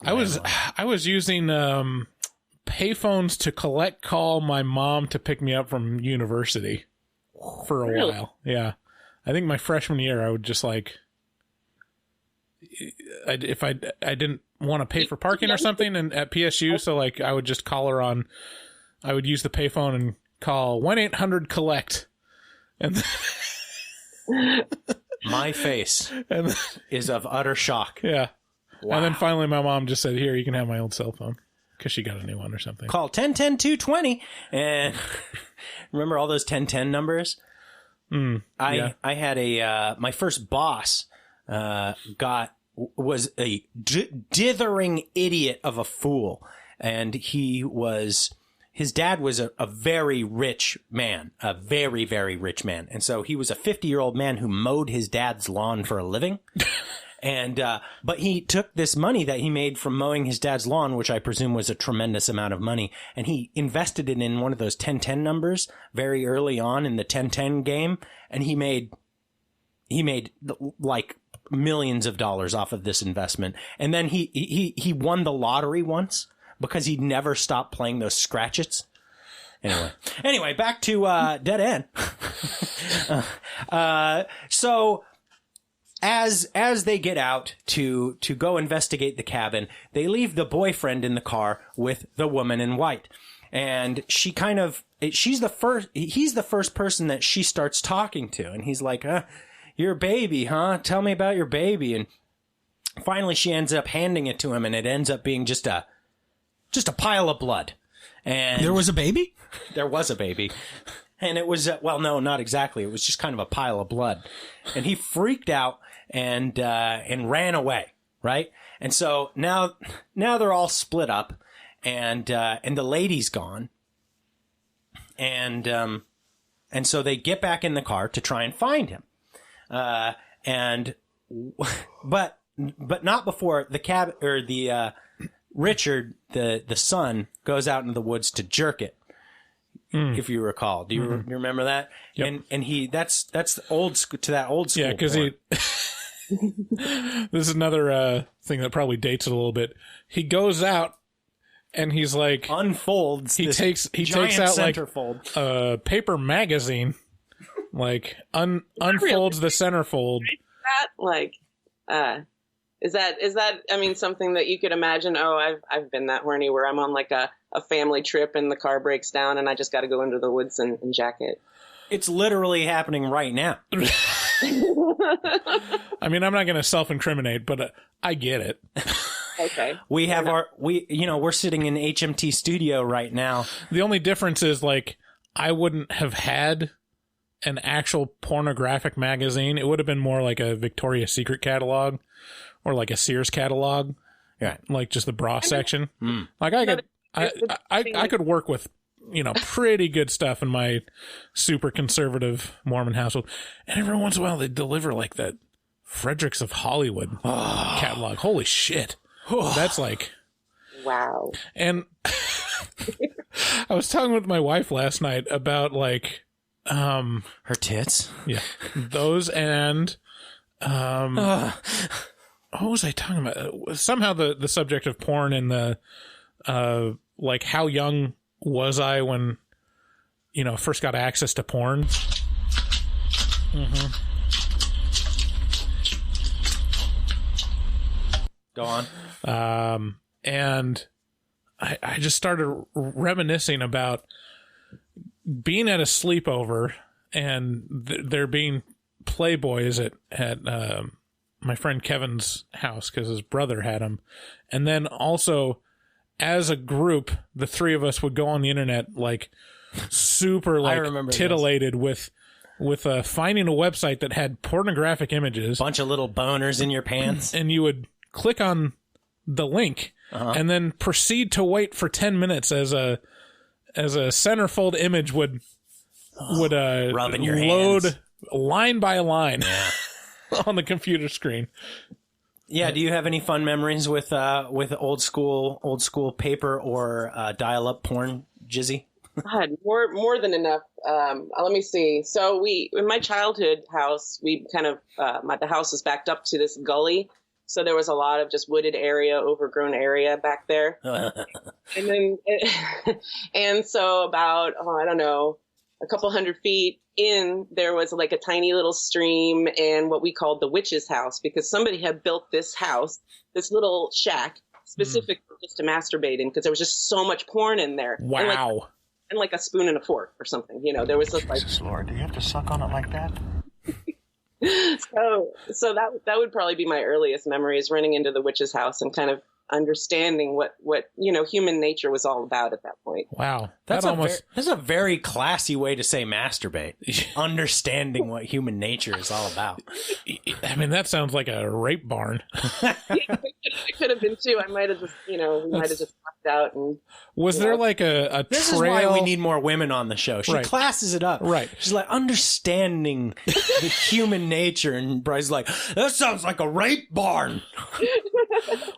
I was using payphones to call my mom to pick me up from university for a while. Yeah, I think my freshman year I would just like, if I didn't want to pay for parking or something and at PSU, so like I would just call her on. I would use the payphone and call 1-800-COLLECT, and my face is of utter shock. Yeah. Wow. And then finally my mom just said, "Here, you can have my old cell phone," because she got a new one or something. Call 1010-220. And remember all those 1010 numbers? I had my first boss was a dithering idiot of a fool. And his dad was a very rich man, a very, very rich man. And so he was a 50-year-old man who mowed his dad's lawn for a living. And, but he took this money that he made from mowing his dad's lawn, which I presume was a tremendous amount of money, and he invested it in one of those 1010 numbers very early on in the 1010 game. And he made like millions of dollars off of this investment. And then he won the lottery once because he never stopped playing those scratchets. Anyway, back to, Dead End. So, as they get out to go investigate the cabin, they leave the boyfriend in the car with the woman in white. And he's the first person that she starts talking to. And he's like, your baby, huh? Tell me about your baby. And finally she ends up handing it to him, and it ends up being just a pile of blood. And there was a baby? There was a baby. And it was, well, no, not exactly. It was just kind of a pile of blood. And he freaked out and ran away, right? And so now they're all split up, and the lady's gone. And so they get back in the car to try and find him. But not before the cab, or the, Richard, the son, goes out into the woods to jerk it. If you recall, do you remember that? Yep. And that's old to that old school. Yeah, because this is another thing that probably dates it a little bit. He goes out and he's like unfolds. He takes out like a paper magazine, like unfolds the centerfold. Is that I mean, something that you could imagine? Oh, I've been that horny where I'm on like a family trip and the car breaks down and I just got to go into the woods and jack it. It's literally happening right now. I mean, I'm not going to self-incriminate, but I get it. Okay. We have we're sitting in HMT studio right now. The only difference is like I wouldn't have had an actual pornographic magazine. It would have been more like a Victoria's Secret catalog or like a Sears catalog. Yeah. Like just the bra section. Mm. Like I could work with, pretty good stuff in my super conservative Mormon household. And every once in a while they deliver like that Fredericks of Hollywood catalog. Holy shit. That's like... Wow. And I was talking with my wife last night about like... her tits? Yeah. Those and... what was I talking about? Somehow the subject of porn and the... like how young was I when, first got access to porn? Mm-hmm. Go on. And I just started reminiscing about being at a sleepover and there being Playboys at my friend Kevin's house because his brother had them. And then also, as a group, the three of us would go on the internet like super titillated with finding a website that had pornographic images. Bunch of little boners in your pants. And you would click on the link and then proceed to wait for 10 minutes as a centerfold image would rub in your load hands. Line by line on the computer screen. Yeah, do you have any fun memories with old school paper or dial-up porn, Jizzy? God, more than enough. Let me see. So in my childhood house, we kind of the house was backed up to this gully, so there was a lot of just wooded area, overgrown area back there. And so about I don't know, a couple 100 feet in, there was like a tiny little stream and what we called the witch's house, because somebody had built this house, this little shack, specifically just to masturbate in, because there was just so much porn in there. Wow. And like a spoon and a fork or something, there was this like... Lord, do you have to suck on it like that? So that would probably be my earliest memories, running into the witch's house and kind of understanding what human nature was all about at that point. Wow. That's a very classy way to say masturbate. Understanding what human nature is all about. I mean, that sounds like a rape barn. It could have been too. I might have just, we might have just fucked out. And was there like a this trail? Is why we need more women on the show. She classes it up. Right. She's like, understanding the human nature. And Bryce's like, that sounds like a rape barn.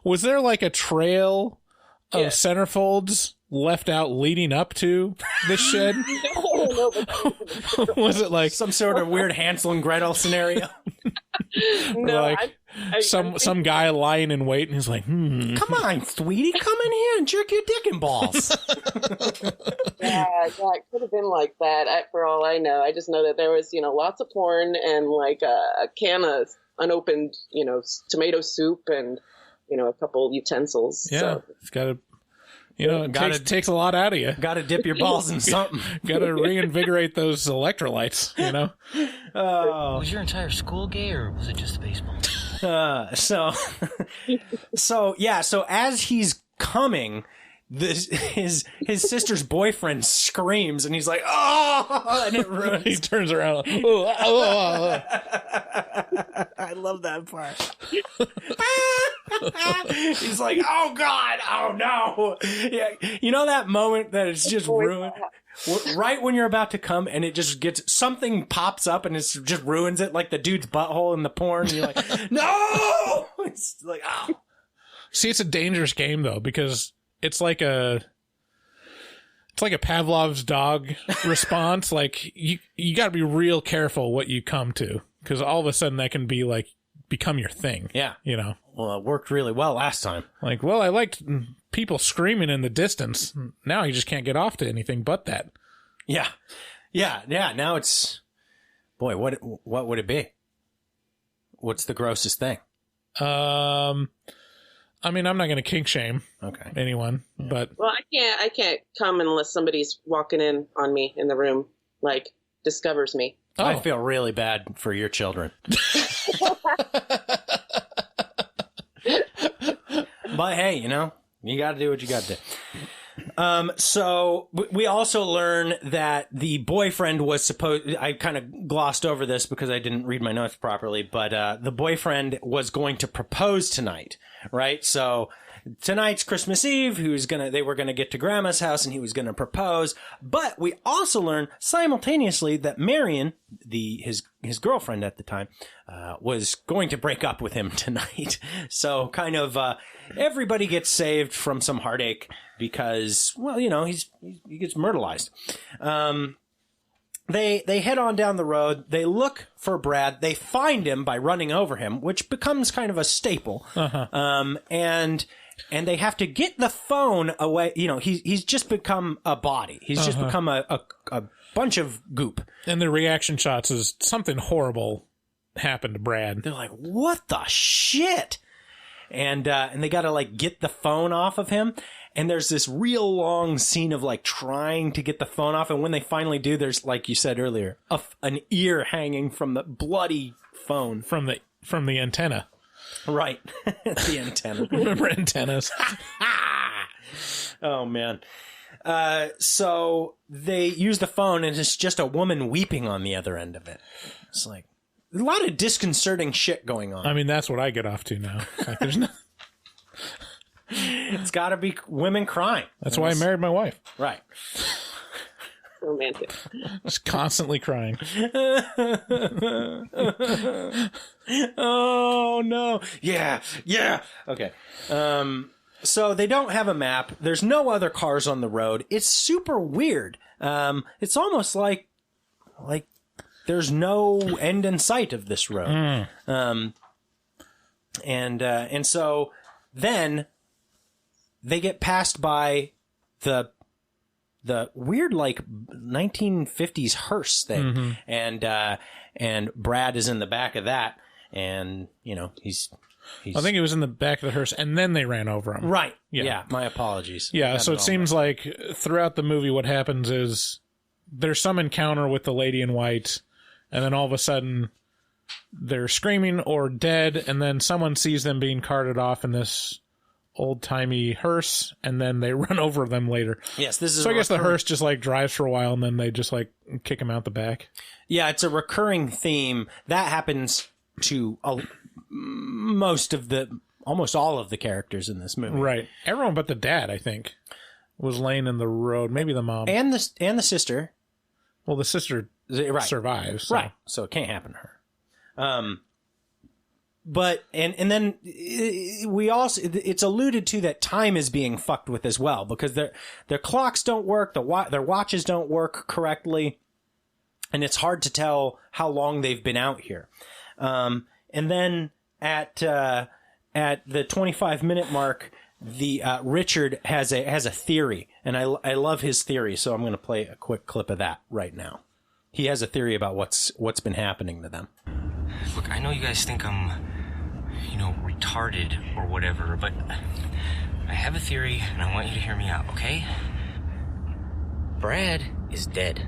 Was there like a trail of centerfolds left out leading up to this shed? No. Was it like some sort of weird Hansel and Gretel scenario? No, like some guy lying in wait and he's like, come on, sweetie, come in here and jerk your dick and balls. Yeah, it could have been like that. For all I know, I just know that there was, lots of porn and like a can of unopened, tomato soup and, a couple utensils. Yeah, so. It's got to, it takes a lot out of you. Got to dip your balls in something. Got to reinvigorate those electrolytes, Was your entire school gay, or was it just the baseball? So as he's coming, his sister's boyfriend screams and he's like, oh, and it ruins. He turns around. I love that part. He's like, oh God, oh no. Yeah, that moment that it's just ruined. Right when you're about to come and it just something pops up and it just ruins it, like the dude's butthole in the porn. And you're like, no! It's like, oh. See, it's a dangerous game though, because it's like a Pavlov's dog response. Like you got to be real careful what you come to, because all of a sudden that can be like become your thing. Yeah. Well, it worked really well last time. Like, well, I liked people screaming in the distance. Now you just can't get off to anything but that. Yeah. Now it's, boy, what would it be? What's the grossest thing? I mean, I'm not going to kink shame anyone, but well, I can't come unless somebody's walking in on me in the room, like discovers me. Oh. I feel really bad for your children. But hey, you got to do what you got to do. So we also learn that the boyfriend was I kind of glossed over this because I didn't read my notes properly, but the boyfriend was going to propose tonight, right? So tonight's Christmas Eve. They were gonna get to Grandma's house, and he was gonna propose. But we also learned simultaneously that Marion, his girlfriend at the time, was going to break up with him tonight. So kind of everybody gets saved from some heartache because, well, he gets myrtleized. They head on down the road. They look for Brad. They find him by running over him, which becomes kind of a staple. And they have to get the phone away. He's just become a body. He's just become a bunch of goop. And the reaction shots is something horrible happened to Brad. They're like, what the shit? And they got to like get the phone off of him. And there's this real long scene of like trying to get the phone off. And when they finally do, there's, like you said earlier, an ear hanging from the bloody phone. From the antenna. Right. The antenna. Remember antennas? Oh, man. So they use the phone, and it's just a woman weeping on the other end of it. It's like a lot of disconcerting shit going on. I mean, that's what I get off to now. Like, there's no... It's got to be women crying. That's why I married my wife. Right. Romantic. Just constantly crying. Oh, no. Yeah. Okay. So they don't have a map. There's no other cars on the road. It's super weird. It's almost like there's no end in sight of this road. And so then they get passed by the weird like 1950s hearse thing, and Brad is in the back of that, and he's I think he was in the back of the hearse, and then they ran over him. Right. Yeah. My apologies. Yeah. So it seems like throughout the movie, what happens is there's some encounter with the lady in white, and then all of a sudden they're screaming or dead, and then someone sees them being carted off in this old-timey hearse, and then they run over them later. Yes, this is so I guess the hearse just like drives for a while, and then they just like kick him out the back. Yeah, it's a recurring theme that happens to almost all of the characters in this movie. Right. Everyone but the dad, I think, was laying in the road. Maybe the mom and the sister. Well, the sister survives, so. Right? So it can't happen to her. But and then we also, it's alluded to that time is being fucked with as well, because their clocks don't work, their watches don't work correctly, and it's hard to tell how long they've been out here. And then at the 25-minute mark, the Richard has a theory, and I love his theory, so I'm going to play a quick clip of that right now. He has a theory about what's been happening to them. Look, I know you guys think I'm, retarded or whatever, but I have a theory, and I want you to hear me out, okay? Brad is dead.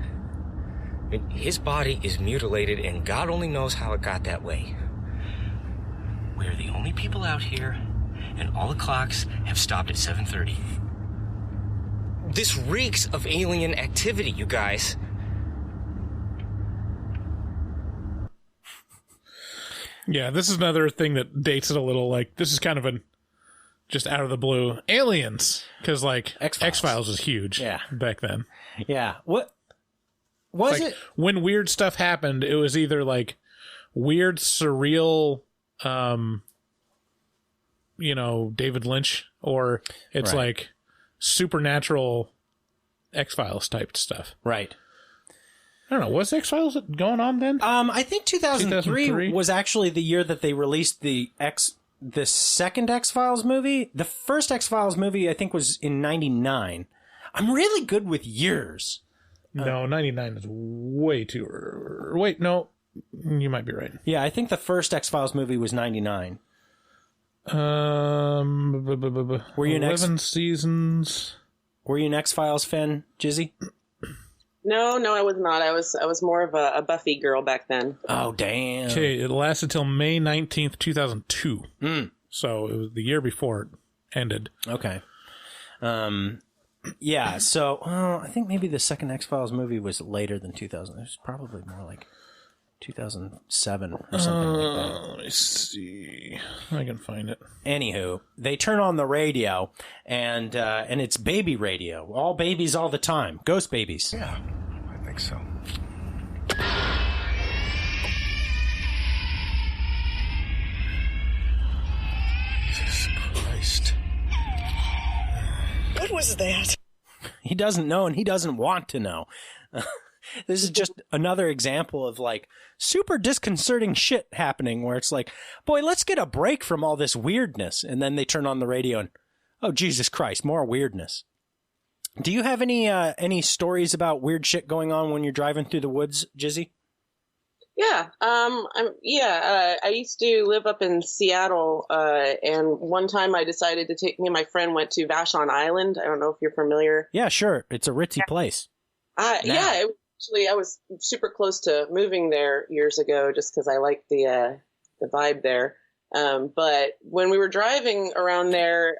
His body is mutilated, and God only knows how it got that way. We're the only people out here, and all the clocks have stopped at 7:30. This reeks of alien activity, you guys. Yeah, this is another thing that dates it a little. Like, this is kind of just out of the blue. Aliens. Because, like, X-Files was huge back then. Yeah. What was it? When weird stuff happened, it was either, like, weird, surreal, David Lynch, or it's, like, supernatural X-Files type stuff. Right. I don't know. Was X-Files going on then? I think 2003 was actually the year that they released the second X-Files movie. The first X-Files movie, I think, was in 99. I'm really good with years. No, 99 is way too early. Wait, no. You might be right. Yeah, I think the first X-Files movie was 99. Were you 11 seasons? Were you an X-Files fan, Jizzy? No, I was not. I was more of a Buffy girl back then. Oh, damn. Okay, it lasted till May 19th, 2002. So it was the year before it ended. Okay. Yeah, so I think maybe the second X-Files movie was later than 2000. It was probably more like 2007 or something like that. Let me see. I can find it. Anywho, they turn on the radio, and it's baby radio. All babies all the time. Ghost babies. Yeah, I think so. Jesus Christ. What was that? He doesn't know, and he doesn't want to know. This is just another example of like super disconcerting shit happening where it's like, boy, let's get a break from all this weirdness. And then they turn on the radio and, oh, Jesus Christ, more weirdness. Do you have any stories about weird shit going on when you're driving through the woods, Jizzy? Yeah. I used to live up in Seattle, and one time I decided to me and my friend went to Vashon Island. I don't know if you're familiar. Yeah, sure. It's a ritzy place. Actually, I was super close to moving there years ago just because I liked the vibe there. But when we were driving around there,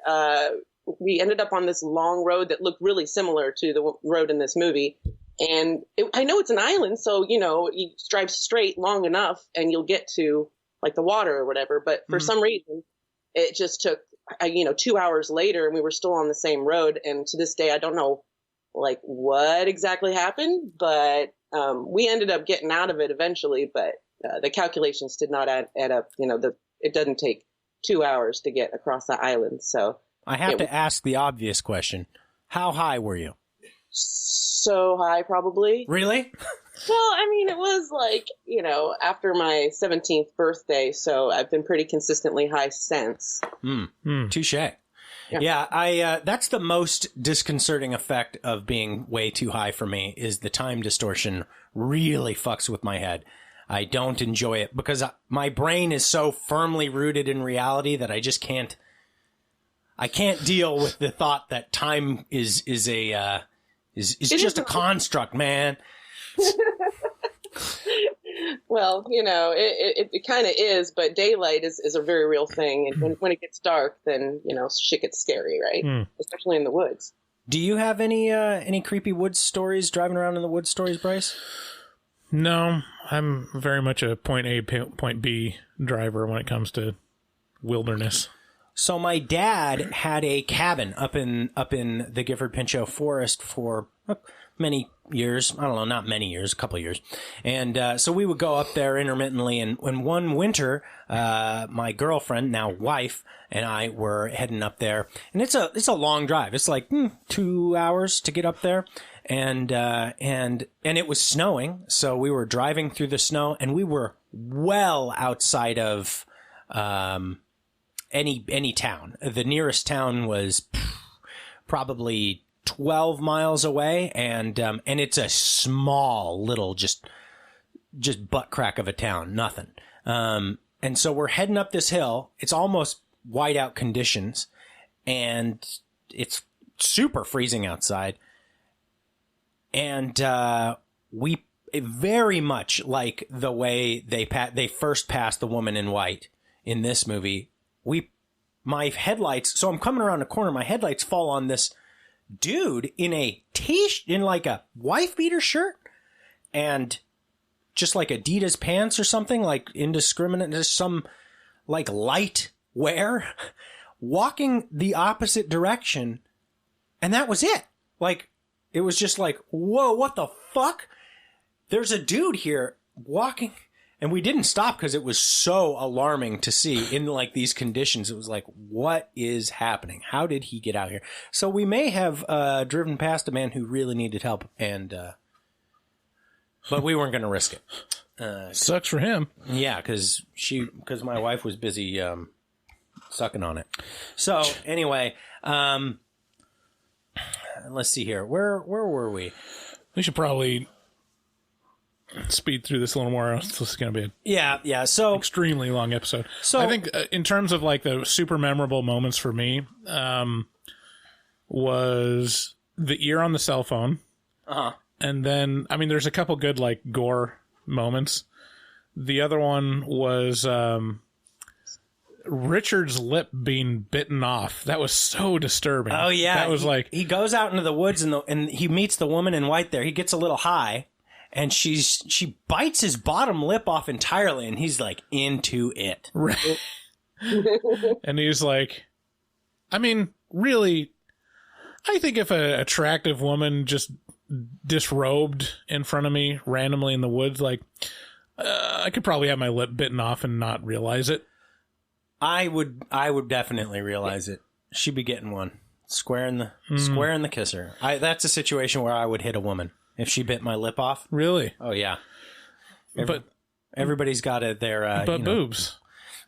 we ended up on this long road that looked really similar to the road in this movie. And I know it's an island, so, you drive straight long enough and you'll get to like the water or whatever. But for some reason, it just took, 2 hours later and we were still on the same road. And to this day, I don't know like what exactly happened, but we ended up getting out of it eventually. But the calculations did not add up. It doesn't take 2 hours to get across the island. So I have to ask the obvious question. How high were you? So high, probably. Really? Well, I mean, it was like, after my 17th birthday, so I've been pretty consistently high since. Touche. Yeah, that's the most disconcerting effect of being way too high for me is the time distortion really fucks with my head. I don't enjoy it because my brain is so firmly rooted in reality that I just can't deal with the thought that time is just a construct, man. Well, it kind of is, but daylight is a very real thing. And when it gets dark, then, shit gets scary, right? Especially in the woods. Do you have any creepy woods stories, driving around in the woods stories, Bryce? No, I'm very much a point A, point B driver when it comes to wilderness. So my dad had a cabin up in the Gifford Pinchot Forest for many years. I don't know, not many years, a couple of years. And so we would go up there intermittently. And when one winter, my girlfriend, now wife, and I were heading up there. And it's a long drive. It's like 2 hours to get up there. And it was snowing. So we were driving through the snow, and we were well outside of any town. The nearest town was probably 12 miles away, and it's a small little just butt crack of a town, nothing. And so we're heading up this hill. It's almost whiteout conditions, and it's super freezing outside. And we very much like the way they first passed the woman in white in this movie. My headlights, so I'm coming around the corner, my headlights fall on this dude in in like a wife beater shirt and just like Adidas pants or something, like indiscriminate, just some like light wear, walking the opposite direction. And that was it. Like, it was just like, whoa, what the fuck? There's a dude here walking. And we didn't stop because it was so alarming to see in like these conditions. It was like, what is happening? How did he get out here? So we may have driven past a man who really needed help, but we weren't going to risk it. Sucks for him. Yeah, because my wife was busy sucking on it. So anyway, let's see here. Where were we? We should probably speed through this a little more. This is going to be so extremely long episode. So I think in terms of like the super memorable moments for me, was the ear on the cell phone. And then, I mean, there's a couple good like gore moments. The other one was Richard's lip being bitten off. That was so disturbing. Oh yeah, that was like he goes out into the woods and he meets the woman in white there. He gets a little high. and she bites his bottom lip off entirely, and he's like into it. Right. And he's like, I mean, really, I think if an attractive woman just disrobed in front of me randomly in the woods, like, I could probably have my lip bitten off and not realize it. I would definitely realize it. She'd be getting one. Square in the kisser. That's a situation where I would hit a woman if she bit my lip off. Really? Oh yeah. But everybody's got it. Their boobs.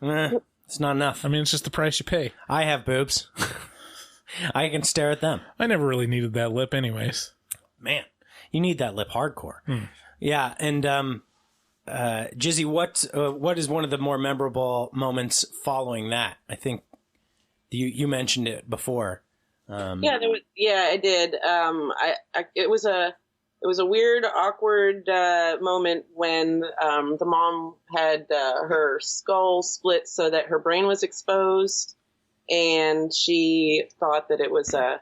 It's not enough. I mean, it's just the price you pay. I have boobs. I can stare at them. I never really needed that lip, anyways. Man, you need that lip hardcore. Yeah, and Jizzy, what is one of the more memorable moments following that? I think you mentioned it before. I did. It was a weird, awkward moment when the mom had her skull split so that her brain was exposed, and she thought that it was a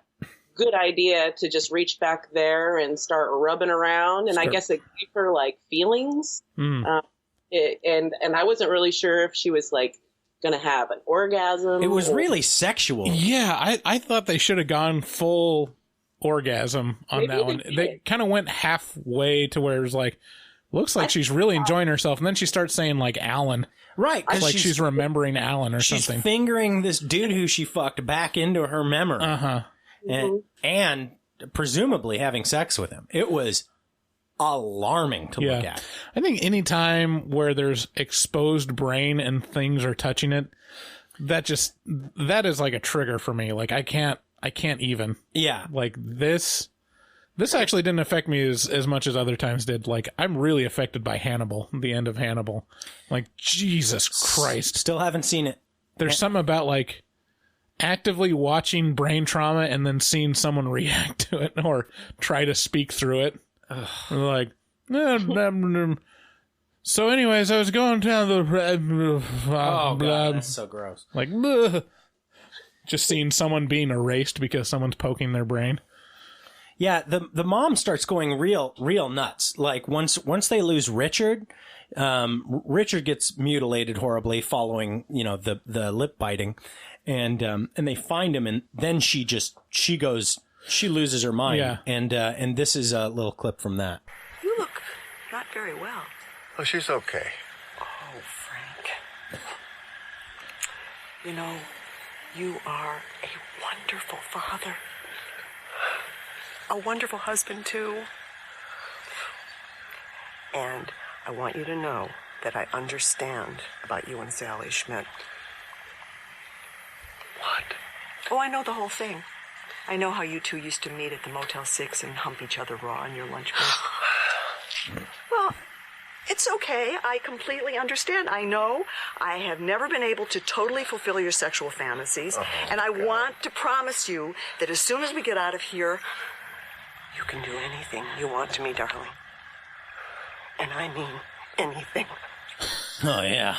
good idea to just reach back there and start rubbing around, and I guess it gave her like feelings. And I wasn't really sure if she was like gonna have an orgasm. It was really sexual. Yeah, I thought they should have gone full orgasm on that one. They kind of went halfway to where it was like, looks like she's really enjoying herself, and then she starts saying like Alan. Right, like she's remembering Alan or something. She's fingering this dude who she fucked back into her memory. And presumably having sex with him. It was alarming to look at. I think any time where there's exposed brain and things are touching it, that is like a trigger for me. Like I can't even. Yeah. Like this actually didn't affect me as much as other times did. Like I'm really affected by Hannibal, the end of Hannibal. Like Jesus Christ. Still haven't seen it. There's something about like actively watching brain trauma and then seeing someone react to it or try to speak through it. Like, so anyways, I was going down the... God, that's so gross. Like, just seeing someone being erased because someone's poking their brain. Yeah, the mom starts going real nuts. Like, once they lose Richard, Richard gets mutilated horribly following, the lip biting. And they find him, and then she loses her mind. Yeah. And this is a little clip from that. You look not very well. Oh, she's okay. Oh, Frank. You know, you are a wonderful father. A wonderful husband, too. And I want you to know that I understand about you and Sally Schmidt. What? Oh, I know the whole thing. I know how you two used to meet at the Motel 6 and hump each other raw on your lunch break. Well, it's okay. I completely understand. I know I have never been able to totally fulfill your sexual fantasies. And I want to promise you that as soon as we get out of here, you can do anything you want to me, darling. And I mean anything. Oh, yeah.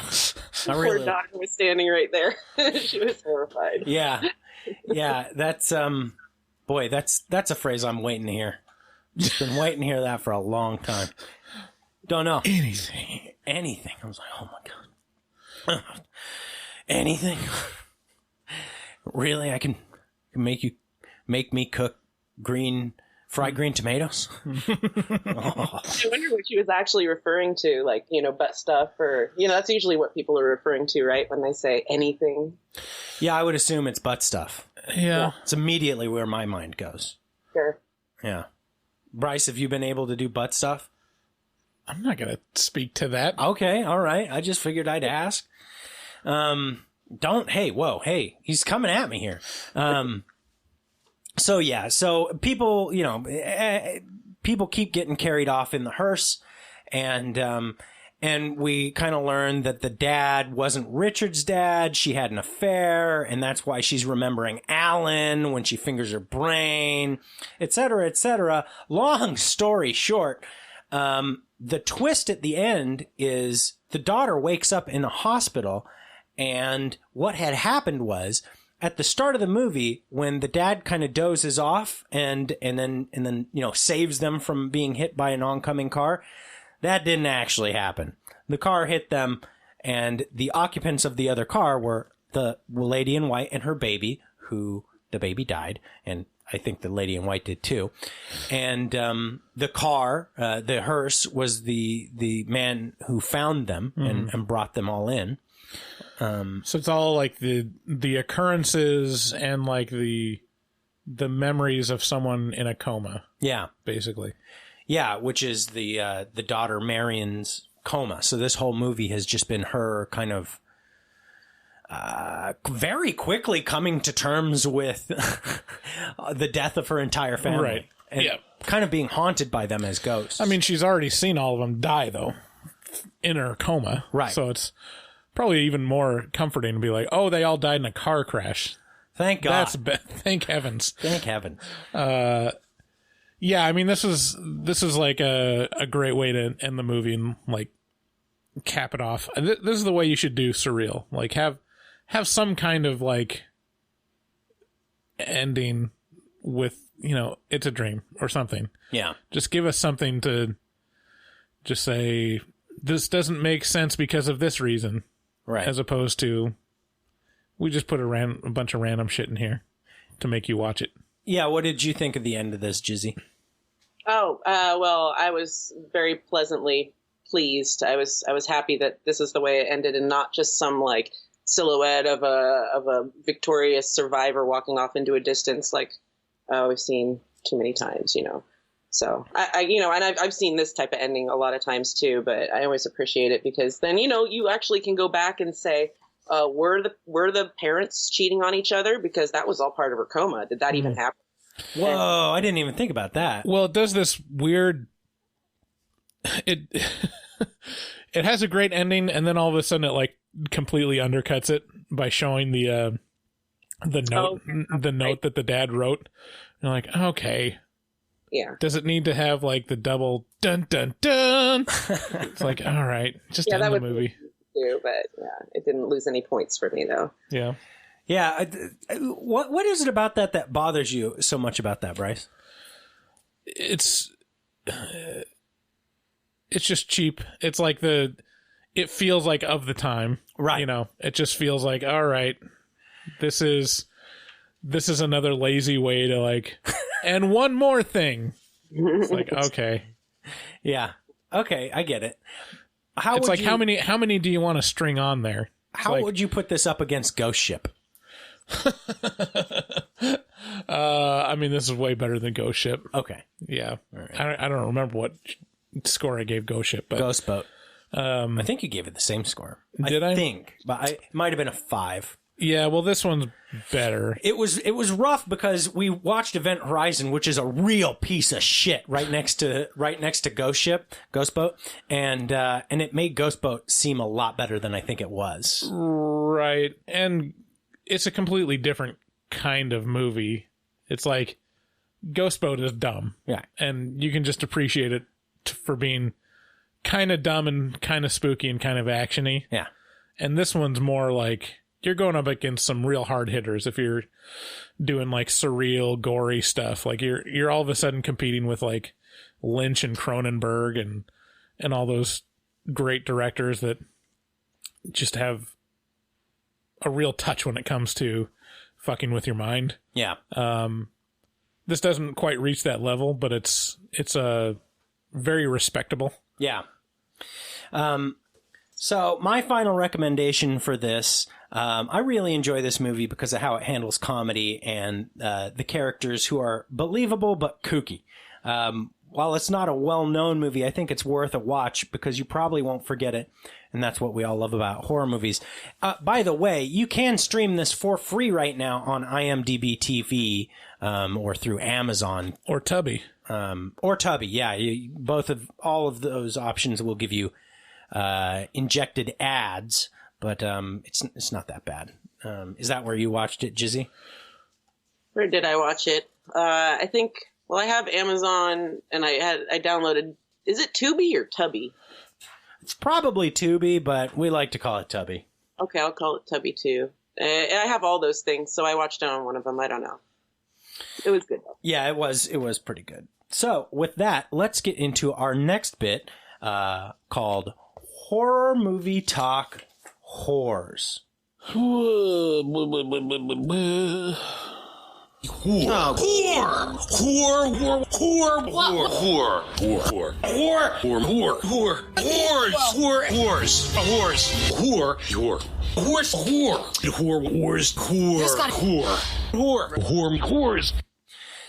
Poor daughter was standing right there. She was horrified. Yeah. Yeah, that's, that's a phrase I'm waiting to hear. Just been waiting to hear that for a long time. Don't know. Anything. I was like, oh my God. Anything? Really? I can make me cook fried green tomatoes? I wonder what she was actually referring to, like, butt stuff, or, that's usually what people are referring to, right? When they say anything. Yeah, I would assume it's butt stuff. Yeah. It's immediately where my mind goes. Sure. Yeah. Bryce, have you been able to do butt stuff? I'm not going to speak to that. Okay, all right. I just figured I'd ask. Hey, he's coming at me here. So people, people keep getting carried off in the hearse, and we kind of learn that the dad wasn't Richard's dad. She had an affair, and that's why she's remembering Alan when she fingers her brain, et cetera, et cetera. Long story short, the twist at the end is the daughter wakes up in a hospital, and what had happened was at the start of the movie, when the dad kind of dozes off and then saves them from being hit by an oncoming car, that didn't actually happen. The car hit them, and the occupants of the other car were the lady in white and her baby, who the baby died, and I think the lady in white did too. And the car, the hearse, was the man who found them and brought them all in. So it's all like the occurrences and like the memories of someone in a coma. Yeah, basically. Yeah, which is the daughter Marion's coma. So this whole movie has just been her kind of very quickly coming to terms with the death of her entire family. Right. And kind of being haunted by them as ghosts. I mean, she's already seen all of them die, though, in her coma. Right. So it's probably even more comforting to be like, oh, they all died in a car crash. Thank God. Thank heavens. Thank heavens. Yeah, I mean, this is like a great way to end the movie and like cap it off. This is the way you should do surreal. Like have some kind of like ending with, it's a dream or something. Yeah. Just give us something to just say, this doesn't make sense because of this reason. Right. As opposed to, we just put a bunch of random shit in here to make you watch it. Yeah, what did you think of the end of this, Jizzy? Oh, well, I was very pleasantly pleased. I was happy that this is the way it ended and not just some like silhouette of a victorious survivor walking off into a distance like we've seen too many times, So I've seen this type of ending a lot of times too, but I always appreciate it because then, you actually can go back and say, were the parents cheating on each other? Because that was all part of her coma. Did that even happen? Whoa, I didn't even think about that. Well, it does this weird... It has a great ending, and then all of a sudden it like completely undercuts it by showing the note that the dad wrote. And you're like, okay. Yeah. Does it need to have like the double dun dun dun? It's like, all right, just end the movie. But yeah, it didn't lose any points for me though. Yeah. Yeah. What is it about that bothers you so much about that, Bryce? It's just cheap. It's like it feels like of the time, right? It just feels like, all right, this is another lazy way to like, and one more thing. It's like, okay. Yeah. Okay. I get it. How many do you want to string on there? How would you put this up against Ghost Ship? I mean, this is way better than Ghost Ship. Okay. Yeah. Right. I don't remember what score I gave Ghost Ship, but Ghost Boat. I think you gave it the same score. Did I? But it might have been a 5. Yeah, well, this one's better. It was rough because we watched Event Horizon, which is a real piece of shit, right next to Ghost Boat, and it made Ghost Boat seem a lot better than I think it was. Right, and it's a completely different kind of movie. It's like Ghost Boat is dumb, yeah, and you can just appreciate it for being kind of dumb and kind of spooky and kind of actiony. Yeah, and this one's more like, you're going up against some real hard hitters if you're doing like surreal, gory stuff. Like you're all of a sudden competing with like Lynch and Cronenberg and all those great directors that just have a real touch when it comes to fucking with your mind. Yeah. This doesn't quite reach that level, but it's very respectable. Yeah. So my final recommendation for this, I really enjoy this movie because of how it handles comedy and the characters who are believable but kooky. While it's not a well-known movie, I think it's worth a watch because you probably won't forget it, and that's what we all love about horror movies. By the way, you can stream this for free right now on IMDb TV or through Amazon. Or Tubi. Yeah. All of those options will give you injected ads, but it's not that bad. Is that where you watched it, Jizzy? Where did I watch it? I think. Well, I have Amazon, and I downloaded. Is it Tubi or Tubby? It's probably Tubi, but we like to call it Tubby. Okay, I'll call it Tubby too. I have all those things, so I watched it on one of them. I don't know. It was good, though. Yeah, it was pretty good. So, with that, let's get into our next bit called Horror Movie Talk Whores.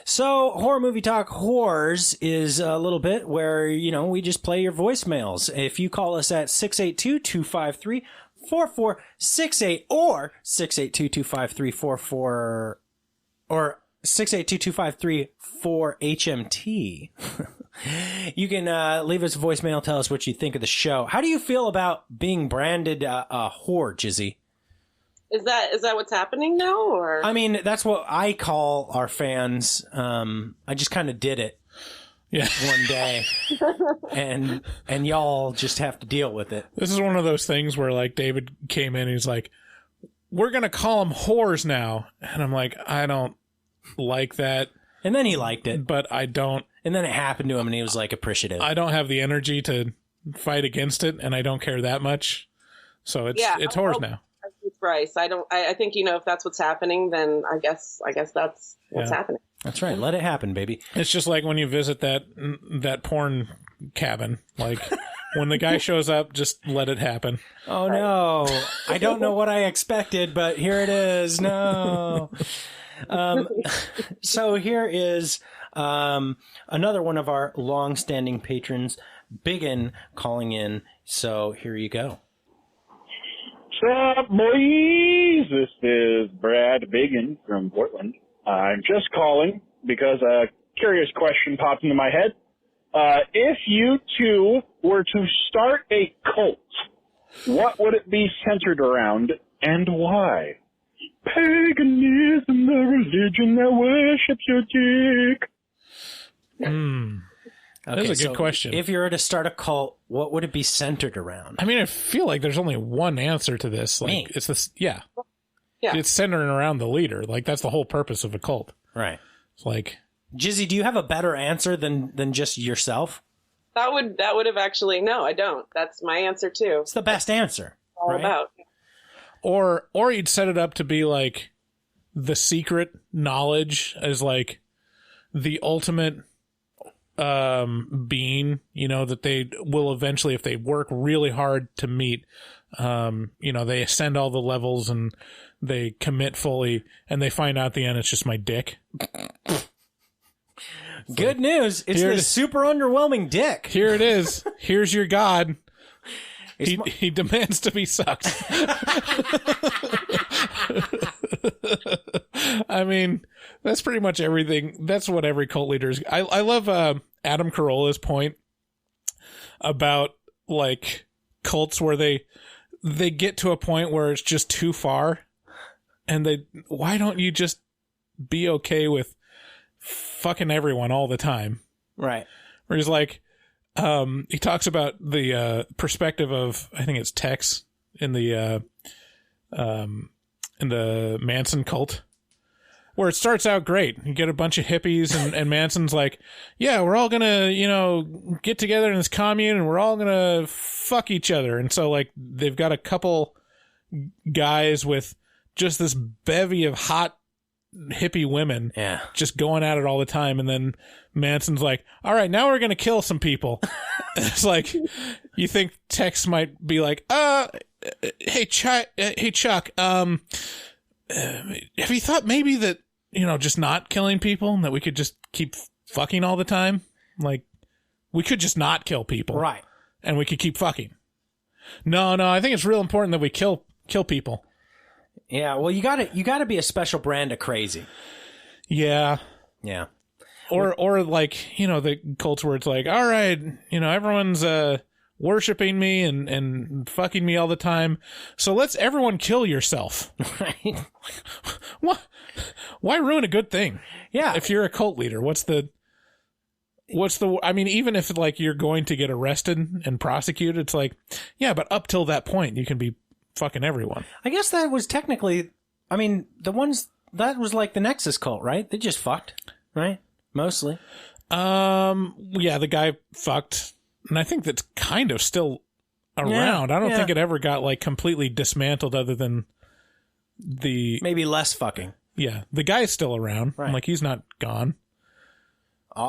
So, Horror Movie Talk Whores is a little bit where, we just play your voicemails. If you call us at 682-253-4468 or 682-253-44 or 682-253-4HMT, you can leave us a voicemail, tell us what you think of the show. How do you feel about being branded a whore, Jizzy? Is that what's happening now, or? I mean, that's what I call our fans. I just kind of did it one day, and y'all just have to deal with it. This is one of those things where, like, David came in and he's like, we're going to call them whores now. And I'm like, I don't like that. And then he liked it. But I don't. And then it happened to him and he was, like, appreciative. I don't have the energy to fight against it, and I don't care that much. So it's whores now. Bryce, I think, if that's what's happening, then I guess that's what's happening. That's right. Let it happen, baby. It's just like when you visit that porn cabin. Like, when the guy shows up, just let it happen. Oh, no. I don't know what I expected, but here it is. No. So here is another one of our long-standing patrons, Biggin, calling in. So here you go. What's up, boys? This is Brad Biggin from Portland. I'm just calling because a curious question popped into my head. If you two were to start a cult, what would it be centered around and why? Paganism, the religion that worships your dick. That's a good question. If you were to start a cult, what would it be centered around? I mean, I feel like there's only one answer to this. Like, Me. It's this. Yeah. It's centering around the leader. Like, that's the whole purpose of a cult. Right. It's like, Jizzy, do you have a better answer than just yourself? That would have actually, no, I don't. That's my answer too. It's the best answer. All right? about. Or you'd set it up to be like the secret knowledge as like the ultimate being, that they will eventually, if they work really hard to meet, they ascend all the levels and they commit fully, and they find out at the end it's just my dick. Good news. It's the super underwhelming dick. Here it is. Here's your god. He demands to be sucked. I mean, that's pretty much everything. That's what every cult leader is. I love Adam Carolla's point about, like, cults where they get to a point where it's just too far, and why don't you just be okay with fucking everyone all the time? Right. Where he's like, he talks about the perspective of, I think it's Tex in the Manson cult, where it starts out great. You get a bunch of hippies and Manson's like, yeah, we're all gonna, get together in this commune and we're all gonna fuck each other. And so, like, they've got a couple guys with just this bevy of hot hippie women, just going at it all the time. And then Manson's like, all right, now we're gonna kill some people. It's like, you think Tex might be like, hey Chuck, have you thought maybe that, just not killing people, and that we could just keep fucking all the time? Like, we could just not kill people. Right. And we could keep fucking. No, I think it's real important that we kill people. Yeah, well, you gotta be a special brand of crazy. Yeah. Yeah. Or like, the cults where it's like, all right, everyone's worshiping me and fucking me all the time, so let's everyone kill yourself. Right. What? Why ruin a good thing? Yeah. If you're a cult leader, what's the I mean, even if, like, you're going to get arrested and prosecuted, it's like, yeah, but up till that point you can be fucking everyone. I guess that was technically I mean, the ones that was like the Nexus cult, right? They just fucked, right? Mostly. Yeah, the guy fucked, and I think that's kind of still around. I don't think it ever got like completely dismantled, other than maybe less fucking. Yeah, the guy's still around. Right. Like, he's not gone.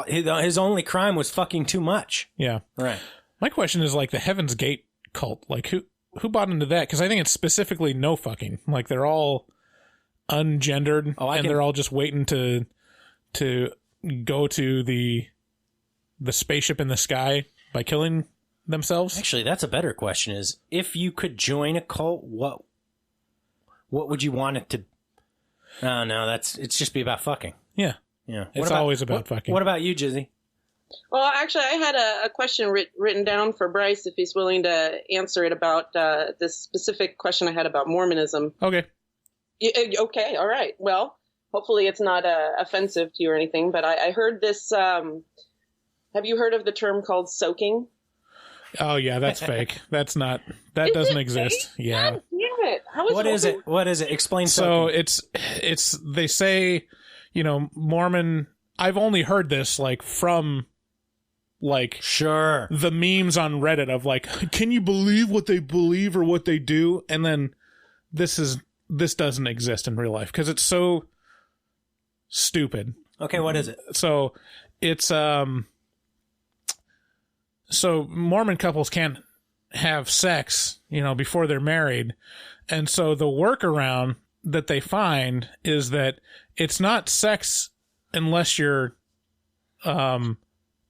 His only crime was fucking too much. Yeah. Right. My question is, like, the Heaven's Gate cult. Like, who bought into that? Because I think it's specifically no fucking. Like, they're all ungendered, they're all just waiting to go to the spaceship in the sky by killing themselves. Actually, that's a better question. Is if you could join a cult, what would you want it to? Oh no, it's just be about fucking. Yeah. It's always about fucking. What about you, Jizzy? Well, actually, I had a question written down for Bryce if he's willing to answer it about this specific question I had about Mormonism. Okay. Okay, all right. Well, hopefully it's not offensive to you or anything, but I heard this. Have you heard of the term called soaking? Oh, yeah, that's fake. That doesn't exist. Fake? Yeah. God damn it. What is it? What is it? Explain soaking. So it's they say, Mormon, I've only heard this like from the memes on Reddit of like, can you believe what they believe or what they do? And then this doesn't exist in real life because it's so stupid. Okay, what is it? So it's so Mormon couples can't have sex, before they're married. And so the workaround that they find is that it's not sex unless you're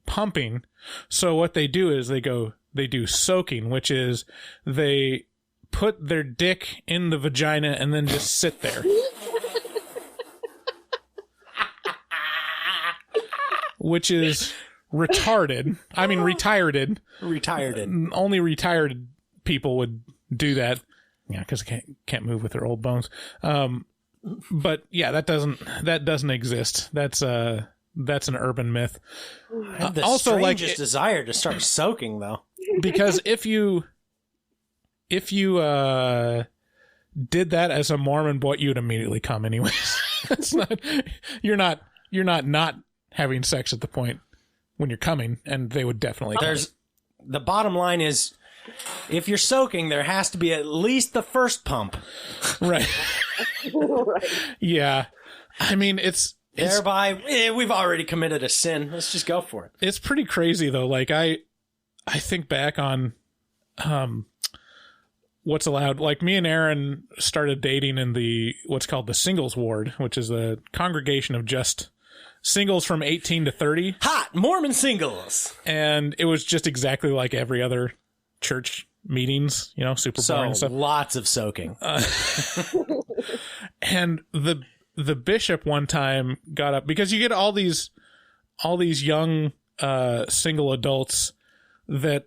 pumping. So what they do is they do soaking, which is they put their dick in the vagina and then just sit there. Which is retarded. I mean, retired. Only retired people would do that. Yeah, because they can't move with their old bones. But yeah, that doesn't exist. That's an urban myth. I have the strangest desire to start soaking, though. Because if you did that as a Mormon boy, you'd immediately come anyways. You're not having sex at the point when you're coming, and they would definitely come. The bottom line is, if you're soaking, there has to be at least the first pump. Right. Yeah. I mean, it's thereby we've already committed a sin. Let's just go for it. It's pretty crazy though. Like I think back on what's allowed. Like, me and Aaron started dating in what's called the singles ward, which is a congregation of just singles from 18 to 30. Hot Mormon singles. And it was just exactly like every other church meetings, super boring stuff. Lots of soaking. And the bishop one time got up, because you get all these young single adults that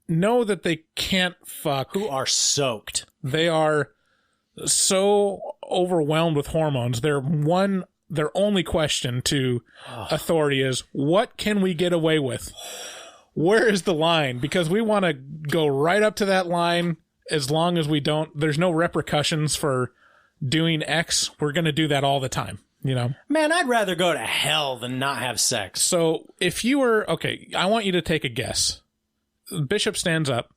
know that they can't fuck, who are soaked. They are so overwhelmed with hormones. Their only question to authority is, what can we get away with? Where is the line? Because we want to go right up to that line. As long as there's no repercussions for doing X, we're going to do that all the time, Man, I'd rather go to hell than not have sex. So if you were, okay, I want you to take a guess. The bishop stands up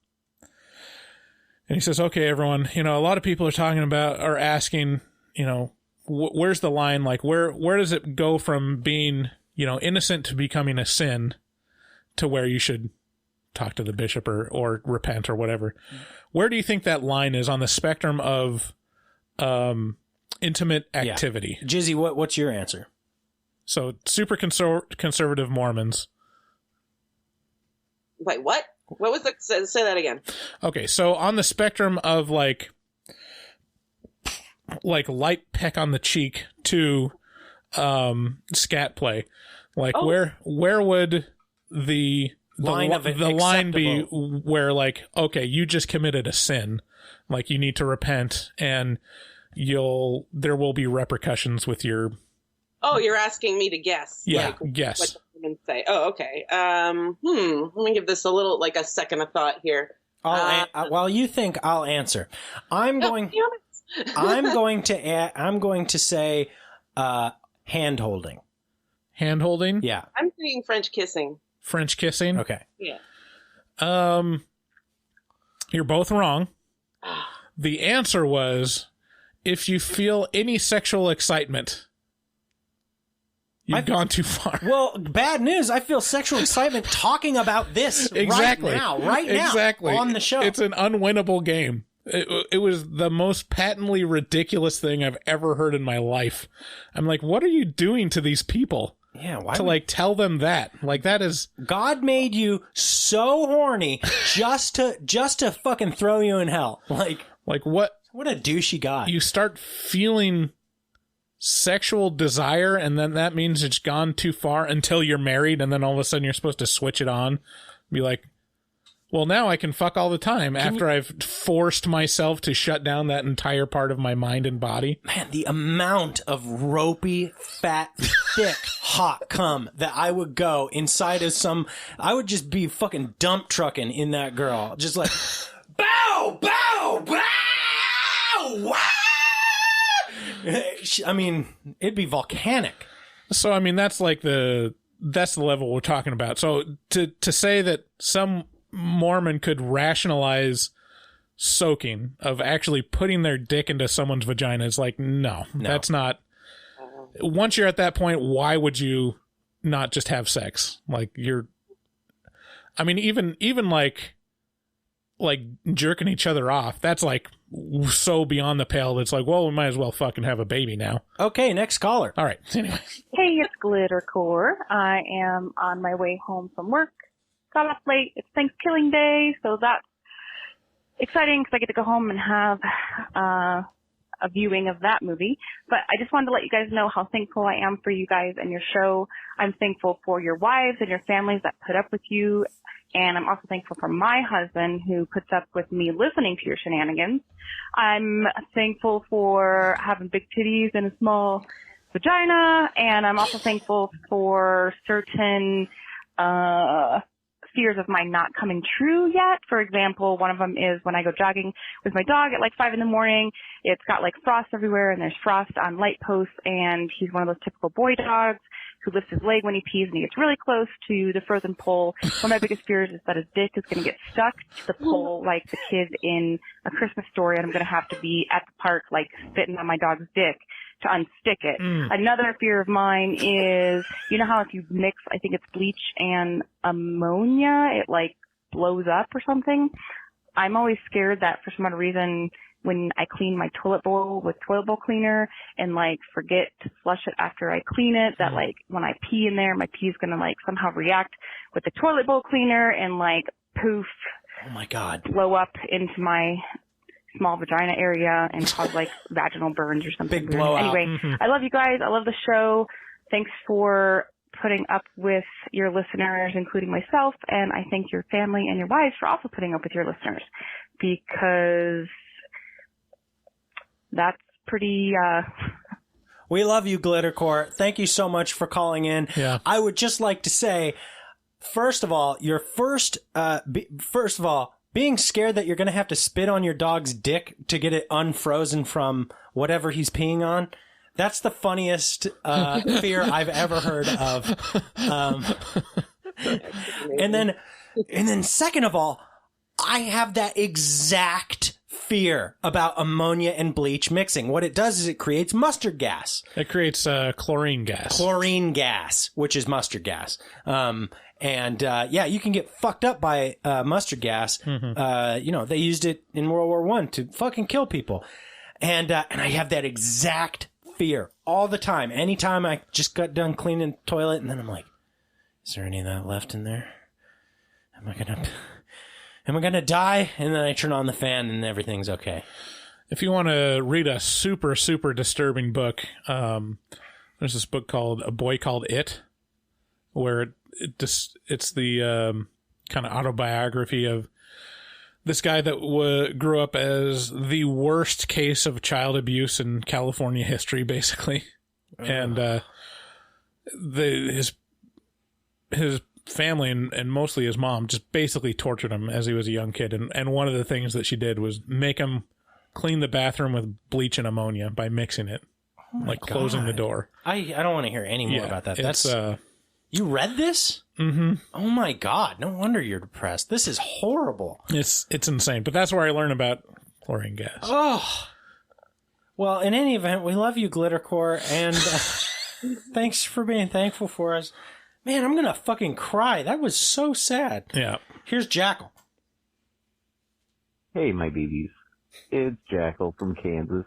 and he says, okay, everyone, a lot of people are asking, where's the line? Like, where does it go from being, innocent to becoming a sin to where you should talk to the bishop or repent or whatever? Where do you think that line is on the spectrum of intimate activity? Yeah. Jizzy, what's your answer? So super conservative Mormons. Wait, what? What was the... Say that again. Okay, so on the spectrum of like light peck on the cheek to scat play, like where would the line be where, like, okay, you just committed a sin, like you need to repent, and there will be repercussions with your... Oh, you're asking me to guess. Yeah, guess. What the women say. Oh, okay. Let me give this a second of thought here. While you think, I'll answer. I'm going... I'm going to say hand holding. Hand holding? Yeah. I'm saying French kissing. French kissing? Okay. Yeah. You're both wrong. The answer was, if you feel any sexual excitement, you've gone too far. Well, bad news. I feel sexual excitement talking about this exactly. right now, exactly. on the show. It's an unwinnable game. It was the most patently ridiculous thing I've ever heard in my life. I'm like, what are you doing to these people? Yeah, why to tell them that? Like, that is... God made you so horny just to fucking throw you in hell. Like what a douchey God. You start feeling sexual desire, and then that means it's gone too far until you're married, and then all of a sudden you're supposed to switch it on. Be like, well, now I can fuck all the time after I've forced myself to shut down that entire part of my mind and body. Man, the amount of ropey, fat, thick, hot cum that I would go inside of I would just be fucking dump trucking in that girl. Just like, bow, bow, bow, wow. I mean, it'd be volcanic. So, I mean, that's the level we're talking about. So to say that some Mormon could rationalize soaking of actually putting their dick into someone's vagina is like, no, that's not. Once you're at that point, why would you not just have sex? Like, I mean, even like jerking each other off, that's like so beyond the pale that's like, well, we might as well fucking have a baby now. Okay, next caller. All right. Anyway. Hey, it's Glittercore. I am on my way home from work. Got up late. It's Thanksgiving Day, so that's exciting because I get to go home and have a viewing of that movie. But I just wanted to let you guys know how thankful I am for you guys and your show. I'm thankful for your wives and your families that put up with you. And I'm also thankful for my husband who puts up with me listening to your shenanigans. I'm thankful for having big titties and a small vagina. And I'm also thankful for certain fears of mine not coming true yet. For example, one of them is when I go jogging with my dog at like 5 a.m, it's got like frost everywhere and there's frost on light posts, and he's one of those typical boy dogs who lifts his leg when he pees and he gets really close to the frozen pole. One of my biggest fears is that his dick is going to get stuck to the pole like the kid in A Christmas Story, and I'm going to have to be at the park like spitting on my dog's dick to unstick it. Another fear of mine is, you know how if you mix, I think it's bleach and ammonia, it like blows up or something? I'm always scared that for some odd reason when I clean my toilet bowl with toilet bowl cleaner and like forget to flush it after I clean it, that like when I pee in there, my pee is going to like somehow react with the toilet bowl cleaner and like poof. Oh my God. Blow up into my small vagina area and cause like vaginal burns or something. Big blowout. Anyway, I love you guys. I love the show. Thanks for putting up with your listeners, including myself. And I thank your family and your wives for also putting up with your listeners, because that's pretty, We love you, Glittercore. Thank you so much for calling in. Yeah. I would just like to say, first of all, being scared that you're going to have to spit on your dog's dick to get it unfrozen from whatever he's peeing on. That's the funniest fear I've ever heard of. And then second of all, I have that exact fear about ammonia and bleach mixing. What it does is it creates mustard gas. It creates chlorine gas. Chlorine gas, which is mustard gas. You can get fucked up by mustard gas. They used it in World War I to fucking kill people. And I have that exact fear all the time. Anytime I just got done cleaning the toilet, and then I'm like, is there any of that left in there? Am I gonna die? And then I turn on the fan and everything's okay. If you want to read a super, super disturbing book, there's this book called A Boy Called It, where it's the kind of autobiography of this guy that grew up as the worst case of child abuse in California history, basically. And his family and mostly his mom just basically tortured him as he was a young kid. And one of the things that she did was make him clean the bathroom with bleach and ammonia by mixing it, like closing the door. I don't want to hear any more about that. That's you read this? Mm-hmm. Oh my God! No wonder you're depressed. This is horrible. It's insane. But that's where I learned about chlorine gas. Oh. Well, in any event, we love you, Glittercore, and thanks for being thankful for us. Man, I'm gonna fucking cry. That was so sad. Yeah. Here's Jackal. Hey, my babies. It's Jackal from Kansas.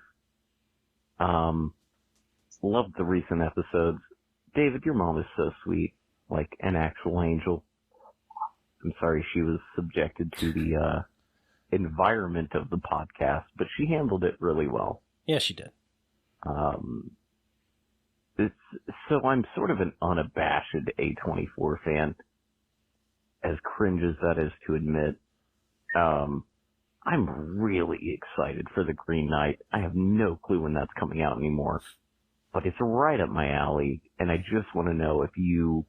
Loved the recent episodes. David, your mom is so sweet, like an actual angel. I'm sorry she was subjected to the environment of the podcast, but she handled it really well. Yeah, she did. So I'm sort of an unabashed A24 fan, as cringe as that is to admit. I'm really excited for The Green Knight. I have no clue when that's coming out anymore, but it's right up my alley, and I just want to know if you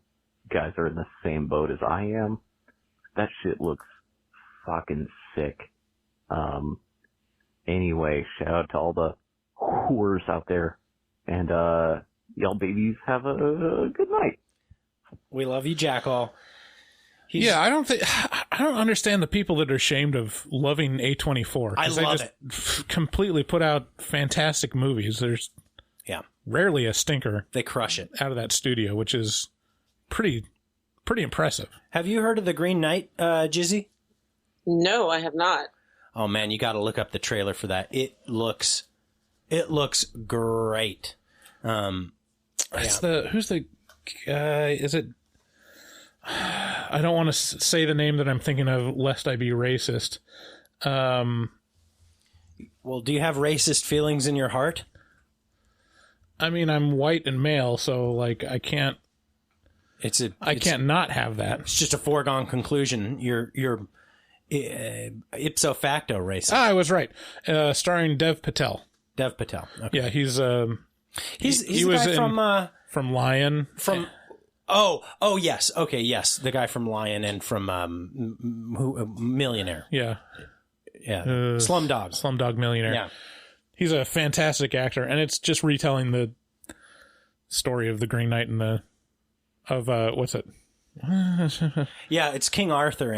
guys are in the same boat as I am. That shit looks fucking sick. Anyway, shout out to all the whores out there, and y'all babies have a good night. We love you, Jackal. Yeah, I don't understand the people that are ashamed of loving A24. I love it. Completely put out fantastic movies. There's rarely a stinker. They crush it out of that studio, which is pretty impressive. Have you heard of The Green Knight, Jizzy? No, I have not. Oh man, you got to look up the trailer for that. It looks great. Who's the guy? Is it? I don't want to say the name that I'm thinking of, lest I be racist. Well, do you have racist feelings in your heart? I mean, I'm white and male, so like I can't. I can't not have that. It's just a foregone conclusion. You're ipso facto racist. I was right. Starring Dev Patel. Dev Patel. Okay. Yeah, he's the guy from Lion. Oh yes, okay, yes, the guy from Lion and from Millionaire. Yeah. Slumdog Millionaire. Yeah, he's a fantastic actor, and it's just retelling the story of the Green Knight and what's it? Yeah, it's King Arthur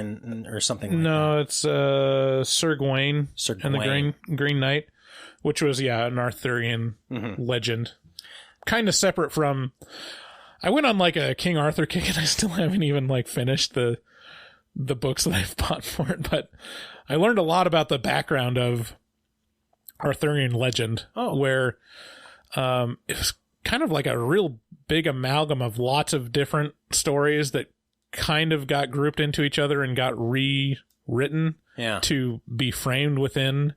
or something. Like no, it's Sir Gawain and Gawain. the Green Knight, which was an Arthurian legend, kind of separate from. I went on like a King Arthur kick, and I still haven't even like finished the books that I've bought for it. But I learned a lot about the background of Arthurian legend, where it was kind of like a real big amalgam of lots of different stories that kind of got grouped into each other and got rewritten to be framed within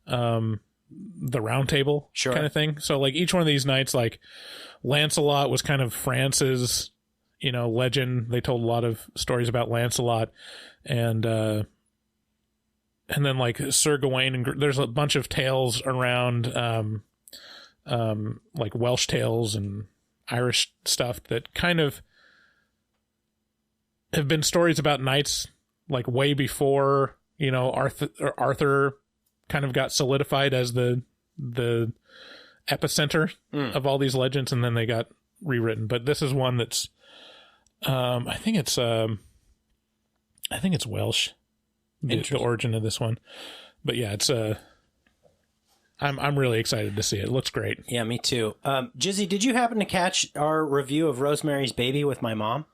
the Round Table kind of thing. So like each one of these knights, like Lancelot was kind of France's, legend. They told a lot of stories about Lancelot, and then like Sir Gawain, and there's a bunch of tales around like Welsh tales and Irish stuff that kind of have been stories about knights like way before Arthur kind of got solidified as the epicenter of all these legends, and then they got rewritten. But this is one that's I think it's Welsh, the origin of this one. But yeah, it's I'm really excited to see it. It looks great. Yeah, me too. Jizzy, did you happen to catch our review of Rosemary's Baby with my mom?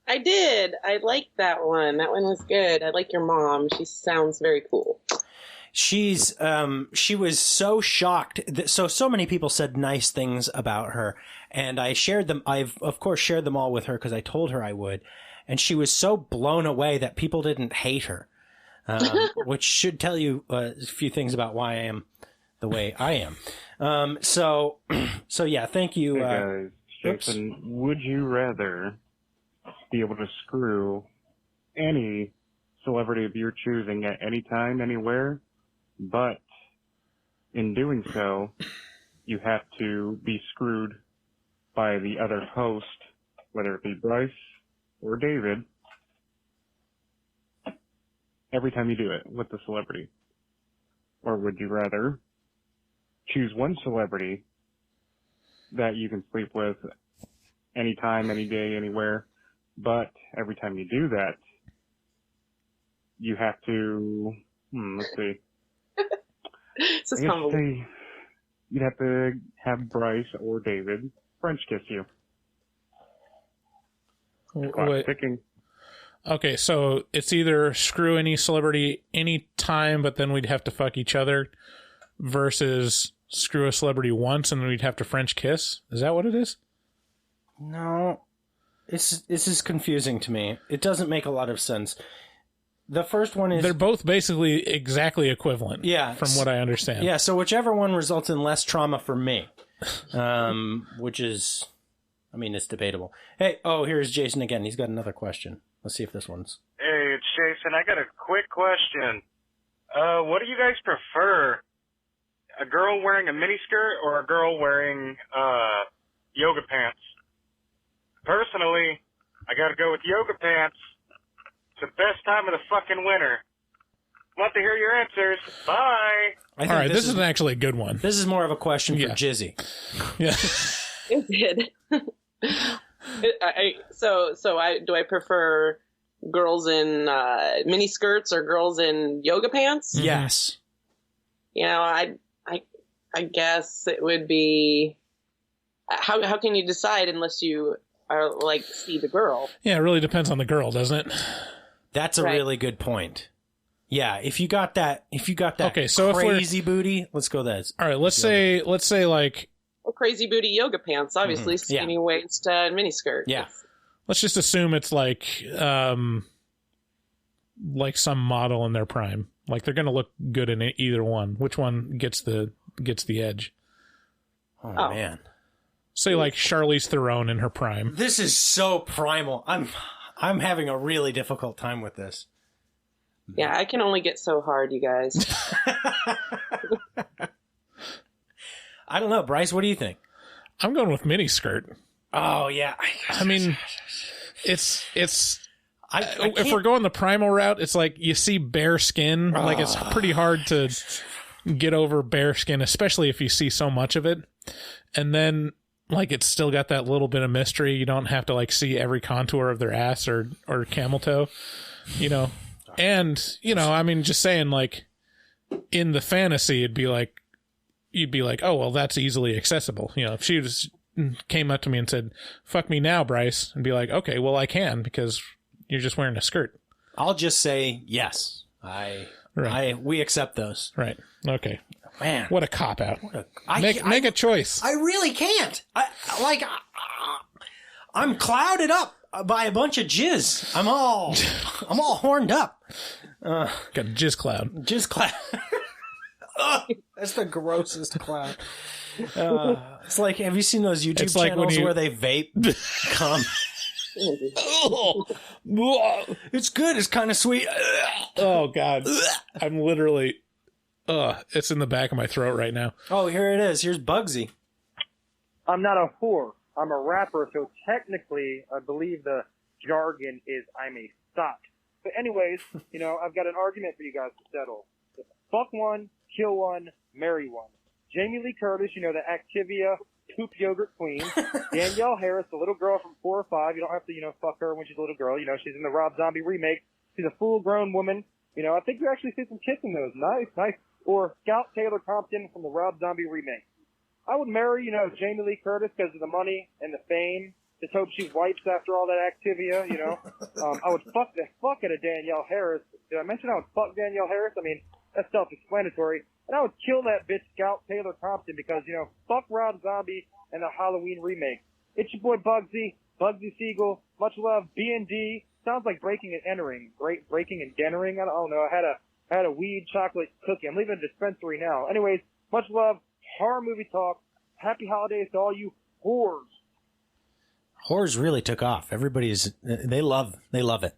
I did. I liked that one. That one was good. I like your mom. She sounds very cool. She was so shocked that so many people said nice things about her, and I shared them. I've of course shared them all with her because I told her I would, and she was so blown away that people didn't hate her, which should tell you a few things about why I am the way I am. So yeah, thank you. Hey guys, Jason, would you rather be able to screw any celebrity of your choosing at any time, anywhere, but in doing so, you have to be screwed by the other host, whether it be Bryce or David, every time you do it with the celebrity? Or would you rather choose one celebrity that you can sleep with anytime, any day, anywhere, but every time you do that, you have to, let's see. This is I guess convoluted. you'd have to have Bryce or David French kiss you. Wait. Picking. Okay, so it's either screw any celebrity any time, but then we'd have to fuck each other, versus screw a celebrity once and then we'd have to French kiss. Is that what it is? No, this is confusing to me. It doesn't make a lot of sense. The first one is... They're both basically exactly equivalent, yeah, from what I understand. Yeah, so whichever one results in less trauma for me, which is, I mean, it's debatable. Hey, here's Jason again. He's got another question. Let's see if this one's... Hey, it's Jason. I got a quick question. What do you guys prefer? A girl wearing a miniskirt or a girl wearing yoga pants? Personally, I gotta go with yoga pants. It's the best time of the fucking winter. Want to hear your answers. Bye. All right, this is actually a good one. This is more of a question for Jizzy. Yeah. It did. Do I prefer girls in mini skirts or girls in yoga pants? Yes. You know, I guess it would be. How can you decide unless you are like see the girl? Yeah, it really depends on the girl, doesn't it? That's a really good point. Yeah, if you got that okay, so crazy booty, let's go that. All right, let's say like crazy booty yoga pants, obviously skinny waist miniskirt. Yeah. Let's just assume it's like some model in their prime. Like they're going to look good in either one. Which one gets the edge? Oh man. Say like Charlize Theron in her prime. This is so primal. I'm having a really difficult time with this. Yeah, I can only get so hard, you guys. I don't know, Bryce. What do you think? I'm going with miniskirt. Oh yeah. I mean, it's. If we're going the primal route, it's like you see bare skin. Like it's pretty hard to get over bare skin, especially if you see so much of it. And then, like, it's still got that little bit of mystery. You don't have to like see every contour of their ass or camel toe, you know. And I mean, just saying, like, in the fantasy, you'd be like, oh well, that's easily accessible. You know, if she just came up to me and said, "Fuck me now, Bryce," I'd be like, okay, well, I can because you're just wearing a skirt. I'll just say yes. We accept those. Right. Okay. Man, what a cop out. Make a choice. I really can't. I'm clouded up by a bunch of jizz. I'm all horned up. Got a jizz cloud. Jizz cloud. That's the grossest cloud. It's like, have you seen those YouTube channels where they vape cum? It's good. It's kind of sweet. Oh God, I'm literally. It's in the back of my throat right now. Oh, here it is. Here's Bugsy. I'm not a whore. I'm a rapper, so technically, I believe the jargon is I'm a sock. But anyways, I've got an argument for you guys to settle. Fuck one, kill one, marry one. Jamie Lee Curtis, the Activia poop yogurt queen. Danielle Harris, the little girl from 4 or 5. You don't have to, fuck her when she's a little girl. She's in the Rob Zombie remake. She's a full-grown woman. I think you actually see some kissing those. Nice. Or Scout Taylor Compton from the Rob Zombie remake. I would marry, Jamie Lee Curtis because of the money and the fame. Just hope she wipes after all that Activia, I would fuck the fuck out of Danielle Harris. Did I mention I would fuck Danielle Harris? I mean, that's self-explanatory. And I would kill that bitch Scout Taylor Compton because, fuck Rob Zombie and the Halloween remake. It's your boy Bugsy Siegel. Much love, B&D. Sounds like breaking and entering. Breaking and entering. I don't know. I had a weed chocolate cookie. I'm leaving a dispensary now. Anyways, much love. Horror movie talk. Happy holidays to all you whores. Whores really took off. They love it.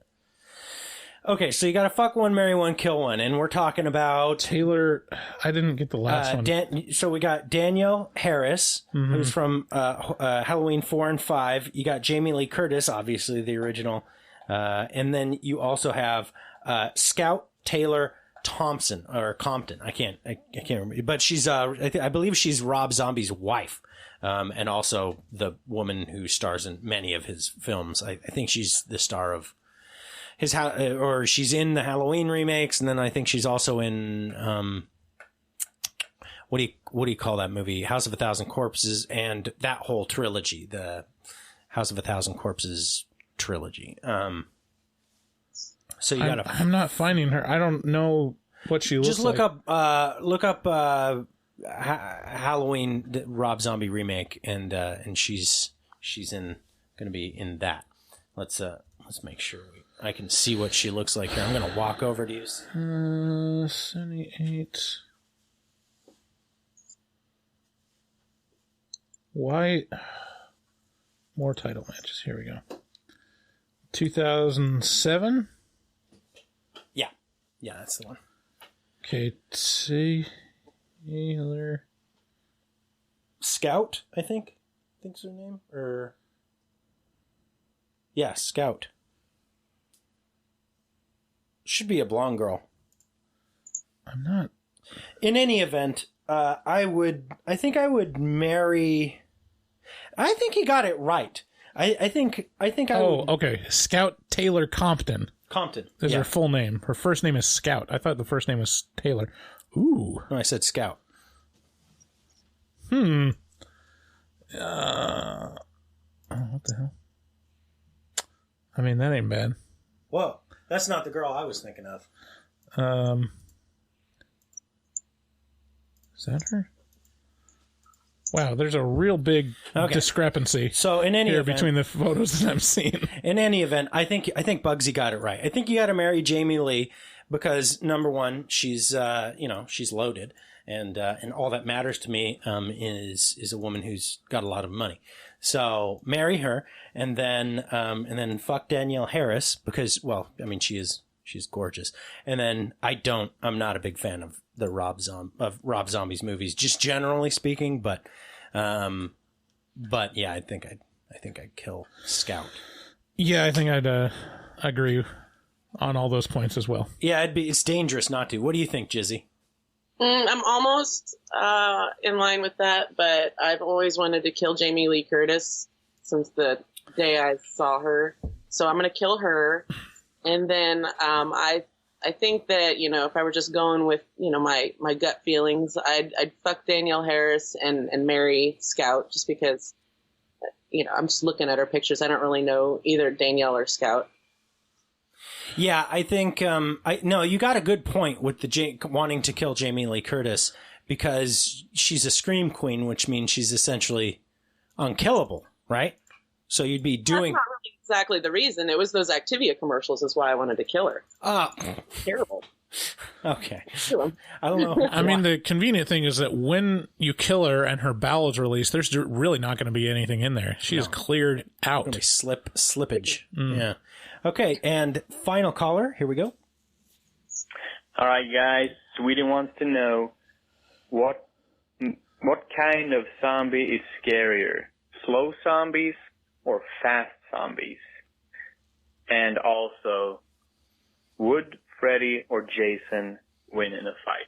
Okay, so you got to fuck one, marry one, kill one, and we're talking about Taylor. I didn't get the last one. So we got Danielle Harris, who's from Halloween 4 and 5. You got Jamie Lee Curtis, obviously the original, and then you also have Scout Taylor Thompson or Compton. I can't remember, but she's I believe she's Rob Zombie's wife, and also the woman who stars in many of his films. I think she's the star of his or she's in the Halloween remakes, and then I think she's also in what do you call that movie? House of a Thousand Corpses, and that whole trilogy, the House of a Thousand Corpses trilogy. So you gotta. I'm not finding her. I don't know what she looks like. Just look up Halloween, the Rob Zombie remake, and she's going to be in that. Let's make sure I can see what she looks like here. I'm going to walk over to you. 78. Why? More title matches. Here we go. 2007. Yeah, that's the one. Okay, Taylor Scout, I think's her name, or yeah, Scout. Should be a blonde girl. I'm not. In any event, I think I would marry. I think he got it right. I think. Okay. Scout Taylor Compton. Compton. Is her full name. Her first name is Scout. I thought the first name was Taylor. Ooh. No, I said Scout. What the hell? I mean, that ain't bad. Whoa, that's not the girl I was thinking of. Is that her? Wow, there's a real big discrepancy. So in any here event, between the photos that I'm seeing. In any event, I think Bugsy got it right. I think you got to marry Jamie Lee because number one, she's she's loaded, and all that matters to me is a woman who's got a lot of money. So marry her, and then fuck Danielle Harris because she's gorgeous. And then I'm not a big fan of the Rob Zombie's movies, just generally speaking, but yeah, I think I'd kill Scout. Yeah, I think I'd agree on all those points as well. Yeah, it's dangerous not to. What do you think, Jizzy? I'm almost in line with that, but I've always wanted to kill Jamie Lee Curtis since the day I saw her. So I'm going to kill her. And then I think that, if I were just going with, my gut feelings, I'd fuck Danielle Harris and marry Scout just because, I'm just looking at her pictures. I don't really know either Danielle or Scout. Yeah, I think you got a good point with the wanting to kill Jamie Lee Curtis because she's a scream queen, which means she's essentially unkillable, right? So you'd be doing. That's not really exactly the reason. It was those Activia commercials is why I wanted to kill her. Terrible. Okay. I don't know. I mean, the convenient thing is that when you kill her and her bowel's released, there's really not going to be anything in there. She is cleared out. Slippage. Yeah. Okay, and final caller. Here we go. All right, guys. Sweden wants to know what kind of zombie is scarier, slow zombies or fast zombies? And also, would Freddy or Jason win in a fight?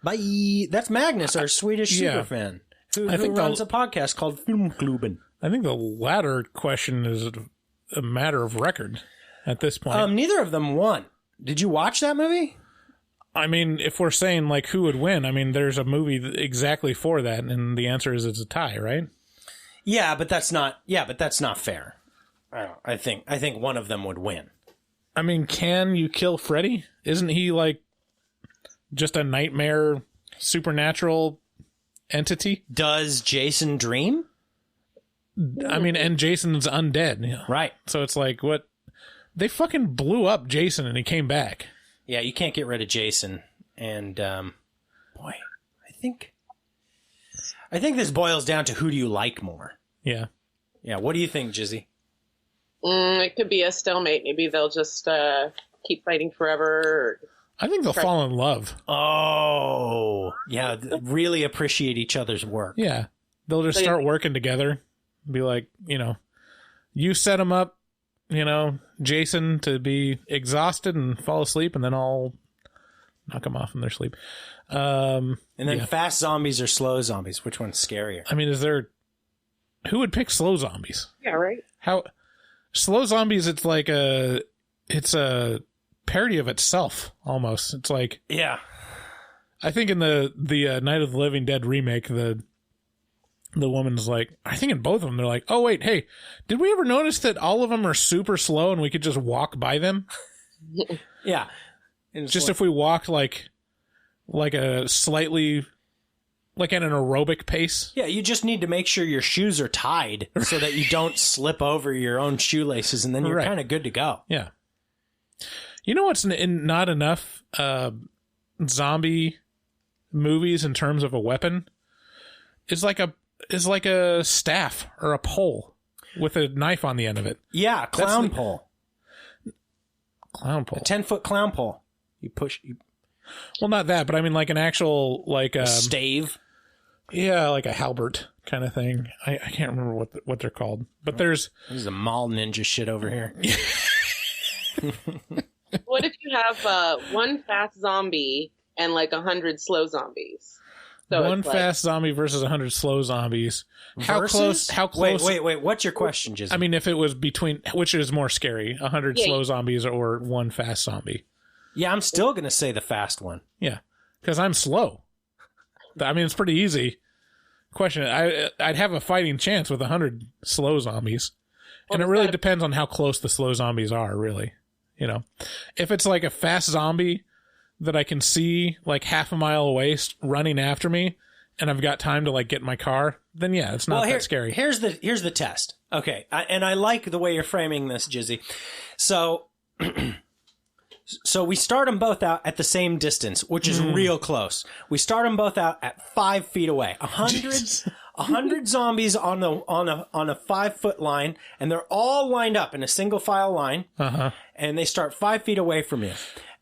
Bye. That's Magnus, our Swedish superfan, who runs a podcast called Filmklubben. I think the latter question is a matter of record at this point. Neither of them won. Did you watch that movie? I mean, if we're saying like who would win, I mean, there's a movie exactly for that, and the answer is it's a tie, right? Yeah, but that's not fair. I think one of them would win. I mean, can you kill Freddy? Isn't he like just a nightmare supernatural entity? Does Jason dream? I mean, and Jason's undead. Right. So it's like, what? They fucking blew up Jason and he came back. Yeah, you can't get rid of Jason. And, boy, I think this boils down to who do you like more? Yeah. Yeah, what do you think, Jizzy? It could be a stalemate. Maybe they'll just keep fighting forever. I think they'll fall in love. Oh, yeah, really appreciate each other's work. Yeah. They'll just start working together. Be like, you set him up, Jason to be exhausted and fall asleep, and then I'll knock them off in their sleep. And then fast zombies or slow zombies? Which one's scarier? I mean, who would pick slow zombies? Yeah, right. How slow zombies? It's a parody of itself almost. It's like, yeah. I think in the Night of the Living Dead remake, the woman's like, I think in both of them, they're like, oh wait, hey, did we ever notice that all of them are super slow and we could just walk by them? Yeah. Just if we walked like a slightly, like at an aerobic pace. Yeah, you just need to make sure your shoes are tied so that you don't slip over your own shoelaces, and then you're kind of good to go. Yeah. You know what's not enough zombie movies in terms of a weapon? Is like a staff or a pole with a knife on the end of it. Yeah, clown pole. Clown pole. A 10-foot clown pole. You push. Well, not that, but I mean like an actual a stave. Yeah, like a halberd kind of thing. I can't remember what they're called, but there's. This is a mall ninja shit over here. What if you have one fast zombie and like 100 slow zombies? So one fast zombie versus 100 slow zombies. How close? Wait. What's your question, Jizzy? I mean, if it was between, which is more scary, 100 slow zombies or one fast zombie? Yeah, I'm still going to say the fast one. Yeah, because I'm slow. I mean, it's pretty easy. Question: I'd have a fighting chance with 100 slow zombies, and it really depends on how close the slow zombies are. Really, if it's like a fast zombie that I can see like half a mile away running after me, and I've got time to like get in my car, then yeah, it's not that scary. Here's the test. Okay, and I like the way you're framing this, Jizzy. So. So we start them both out at the same distance, which is real close. We start them both out at 5 feet away. 100 zombies on a 5-foot line, and they're all lined up in a single file line. And they start 5 feet away from you.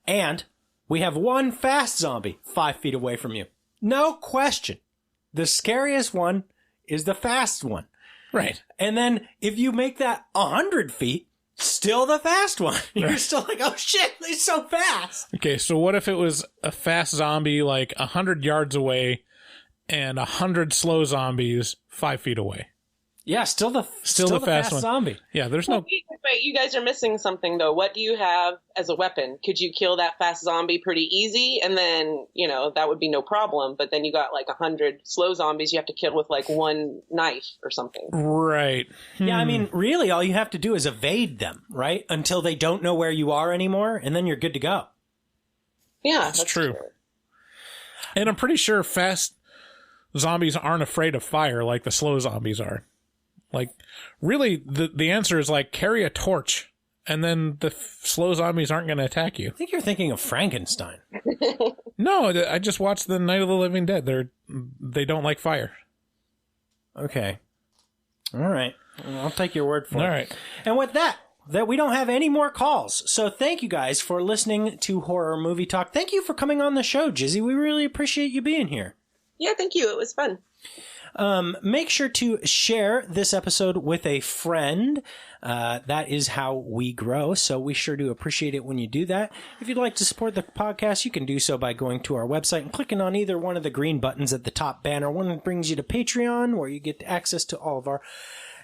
And we have one fast zombie 5 feet away from you. No question. The scariest one is the fast one. Right. And then if you make that 100 feet, still the fast one. You're still like, oh shit, they're so fast. Okay, so what if it was a fast zombie like 100 yards away and 100 slow zombies 5 feet away? Yeah, still the fast one. Zombie. Yeah, there's no. Wait, you guys are missing something though. What do you have as a weapon? Could you kill that fast zombie pretty easy, and then that would be no problem? But then you got like 100 slow zombies you have to kill with like one knife or something. Right. Yeah, I mean, really, all you have to do is evade them, right? Until they don't know where you are anymore, and then you're good to go. Yeah, that's true. And I'm pretty sure fast zombies aren't afraid of fire like the slow zombies are. Like, really, the answer is like carry a torch, and then the slow zombies aren't going to attack you. I think you're thinking of Frankenstein. No, I just watched the Night of the Living Dead. They don't like fire. Okay. All right. I'll take your word for it. All right. And with that we don't have any more calls. So thank you guys for listening to Horror Movie Talk. Thank you for coming on the show, Jizzy. We really appreciate you being here. Yeah, thank you. It was fun. Make sure to share this episode with a friend. That is how we grow, so we sure do appreciate it when you do that. If you'd like to support the podcast, you can do so by going to our website and clicking on either one of the green buttons at the top banner. One that brings you to Patreon, where you get access to all of our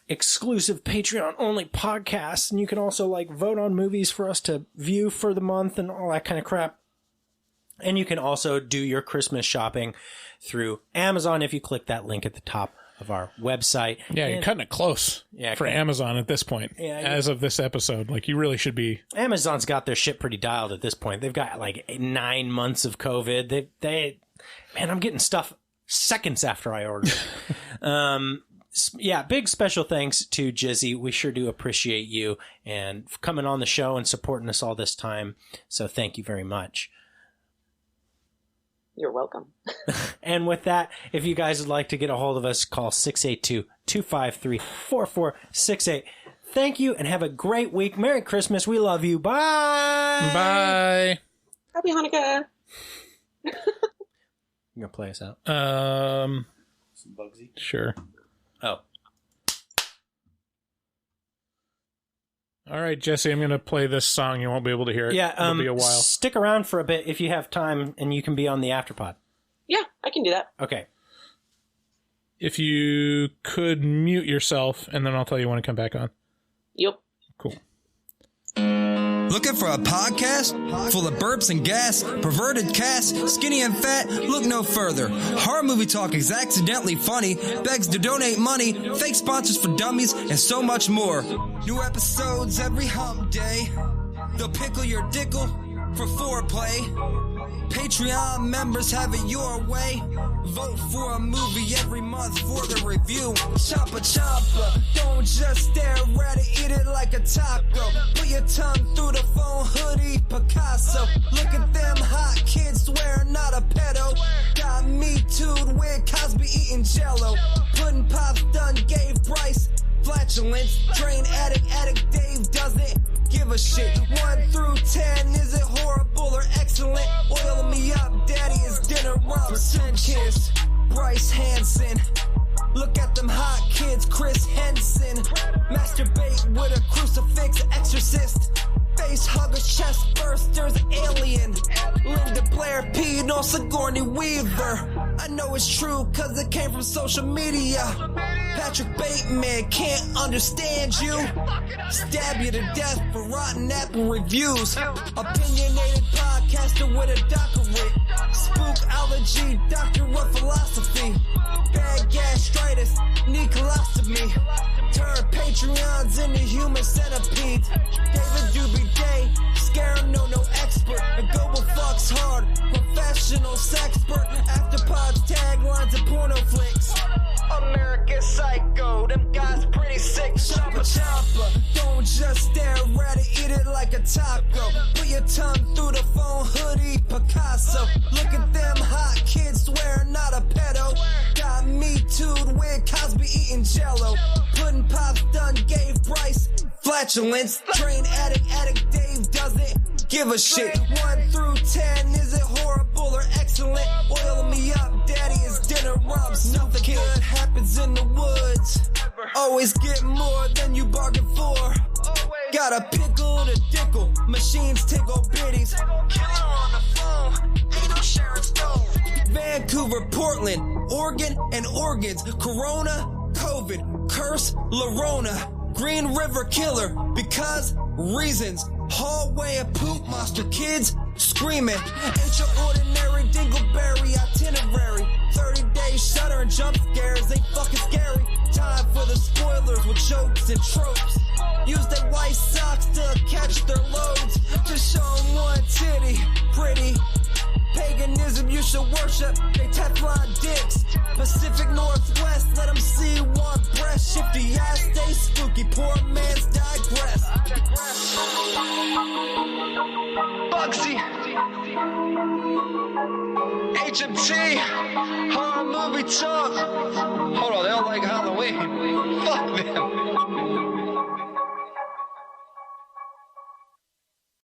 exclusive Patreon-only podcasts, and you can also vote on movies for us to view for the month and all that kind of crap. And you can also do your Christmas shopping through Amazon if you click that link at the top of our website. Yeah, you're cutting it close for Amazon at this point. Yeah, as of this episode, you really should be. Amazon's got their shit pretty dialed at this point. They've got 9 months of COVID. Man, I'm getting stuff seconds after I order. Yeah, big special thanks to Jizzy. We sure do appreciate you and coming on the show and supporting us all this time. So thank you very much. You're welcome. And with that, if you guys would like to get a hold of us, call 682-253-4468. Thank you and have a great week. Merry Christmas. We love you. Bye. Bye. Happy Hanukkah. You gonna play us out? Some Bugsy? Sure. Oh. All right, Jesse, I'm going to play this song. You won't be able to hear it. Yeah, It'll be a while. Stick around for a bit if you have time, and you can be on the afterpod. Yeah, I can do that. Okay. If you could mute yourself, and then I'll tell you when to come back on. Yep. Cool. Looking for a podcast full of burps and gas, perverted cast, skinny and fat? Look no further. Horror Movie Talk is accidentally funny, begs to donate money, fake sponsors for dummies, and so much more. New episodes every hump day. They'll pickle your dickle for foreplay. Patreon members have it your way. Vote for a movie every month for the review. Choppa choppa, don't just stare at it, eat it like a taco. Put your tongue through the phone hoodie, Picasso. Look at them hot kids, swear not a pedo. Got me too'd with Cosby eating jello. Pudding Pops done gave Bryce flatulence. Drain addict Dave doesn't give a shit. 1 through 10, is it horrible or excellent? Oil me up, daddy, is dinner Robinson kiss. Bryce Hansen, look at them hot kids, Chris Henson. Masturbate with a crucifix, exorcist. Face huggers, chest bursters, alien. Linda Blair peed on Sigourney Weaver. I know it's true cause it came from social media. Patrick Bateman can't understand you. Stab you to death for rotten apple reviews. Opinionated podcaster with a doctorate. Spook allergy, doctor of philosophy. Bad gastritis, need colostomy. Turn Patreons into human centipedes. David Doobie Day, scare no expert. A global fucks hard, professional sexpert. Afterpods, taglines, and porno flicks. American Psycho, them guys pretty sick. Choppa choppa, don't just stare at it, eat it like a taco. Put your tongue through the phone hoodie, Picasso. Look at them hot kids, swear not a pedo. Got me too'd with Cosby eating jello. Pudding Pops done gave Bryce flatulence. Train addict Dave doesn't give a shit. 1 through 10, is it horrible or excellent? Oil me up, daddy, is dinner Robs. Nothing good happens in the woods. Always get more than you bargain for. Got a pickle to dickle, machines tickle biddies. Killer on the phone, ain't no Sharon Stone. Vancouver, Portland, Oregon, and organs. Corona, COVID, curse, Lorona. Green River Killer, because reasons. Hallway of poop monster kids screaming. Ain't your ordinary dingleberry itinerary. 30 days shutter and jump scares ain't fucking scary. Time for the spoilers with jokes and tropes. Use their white socks to catch their loads. Just show them one titty, pretty. Paganism you should worship, they Teflon dicks. Pacific Northwest, let them see one breast. Shifty ass, stay spooky, poor man's digress. Bugsy, HMT, Horror Movie Talk. Hold on, they don't like Halloween. Fuck them.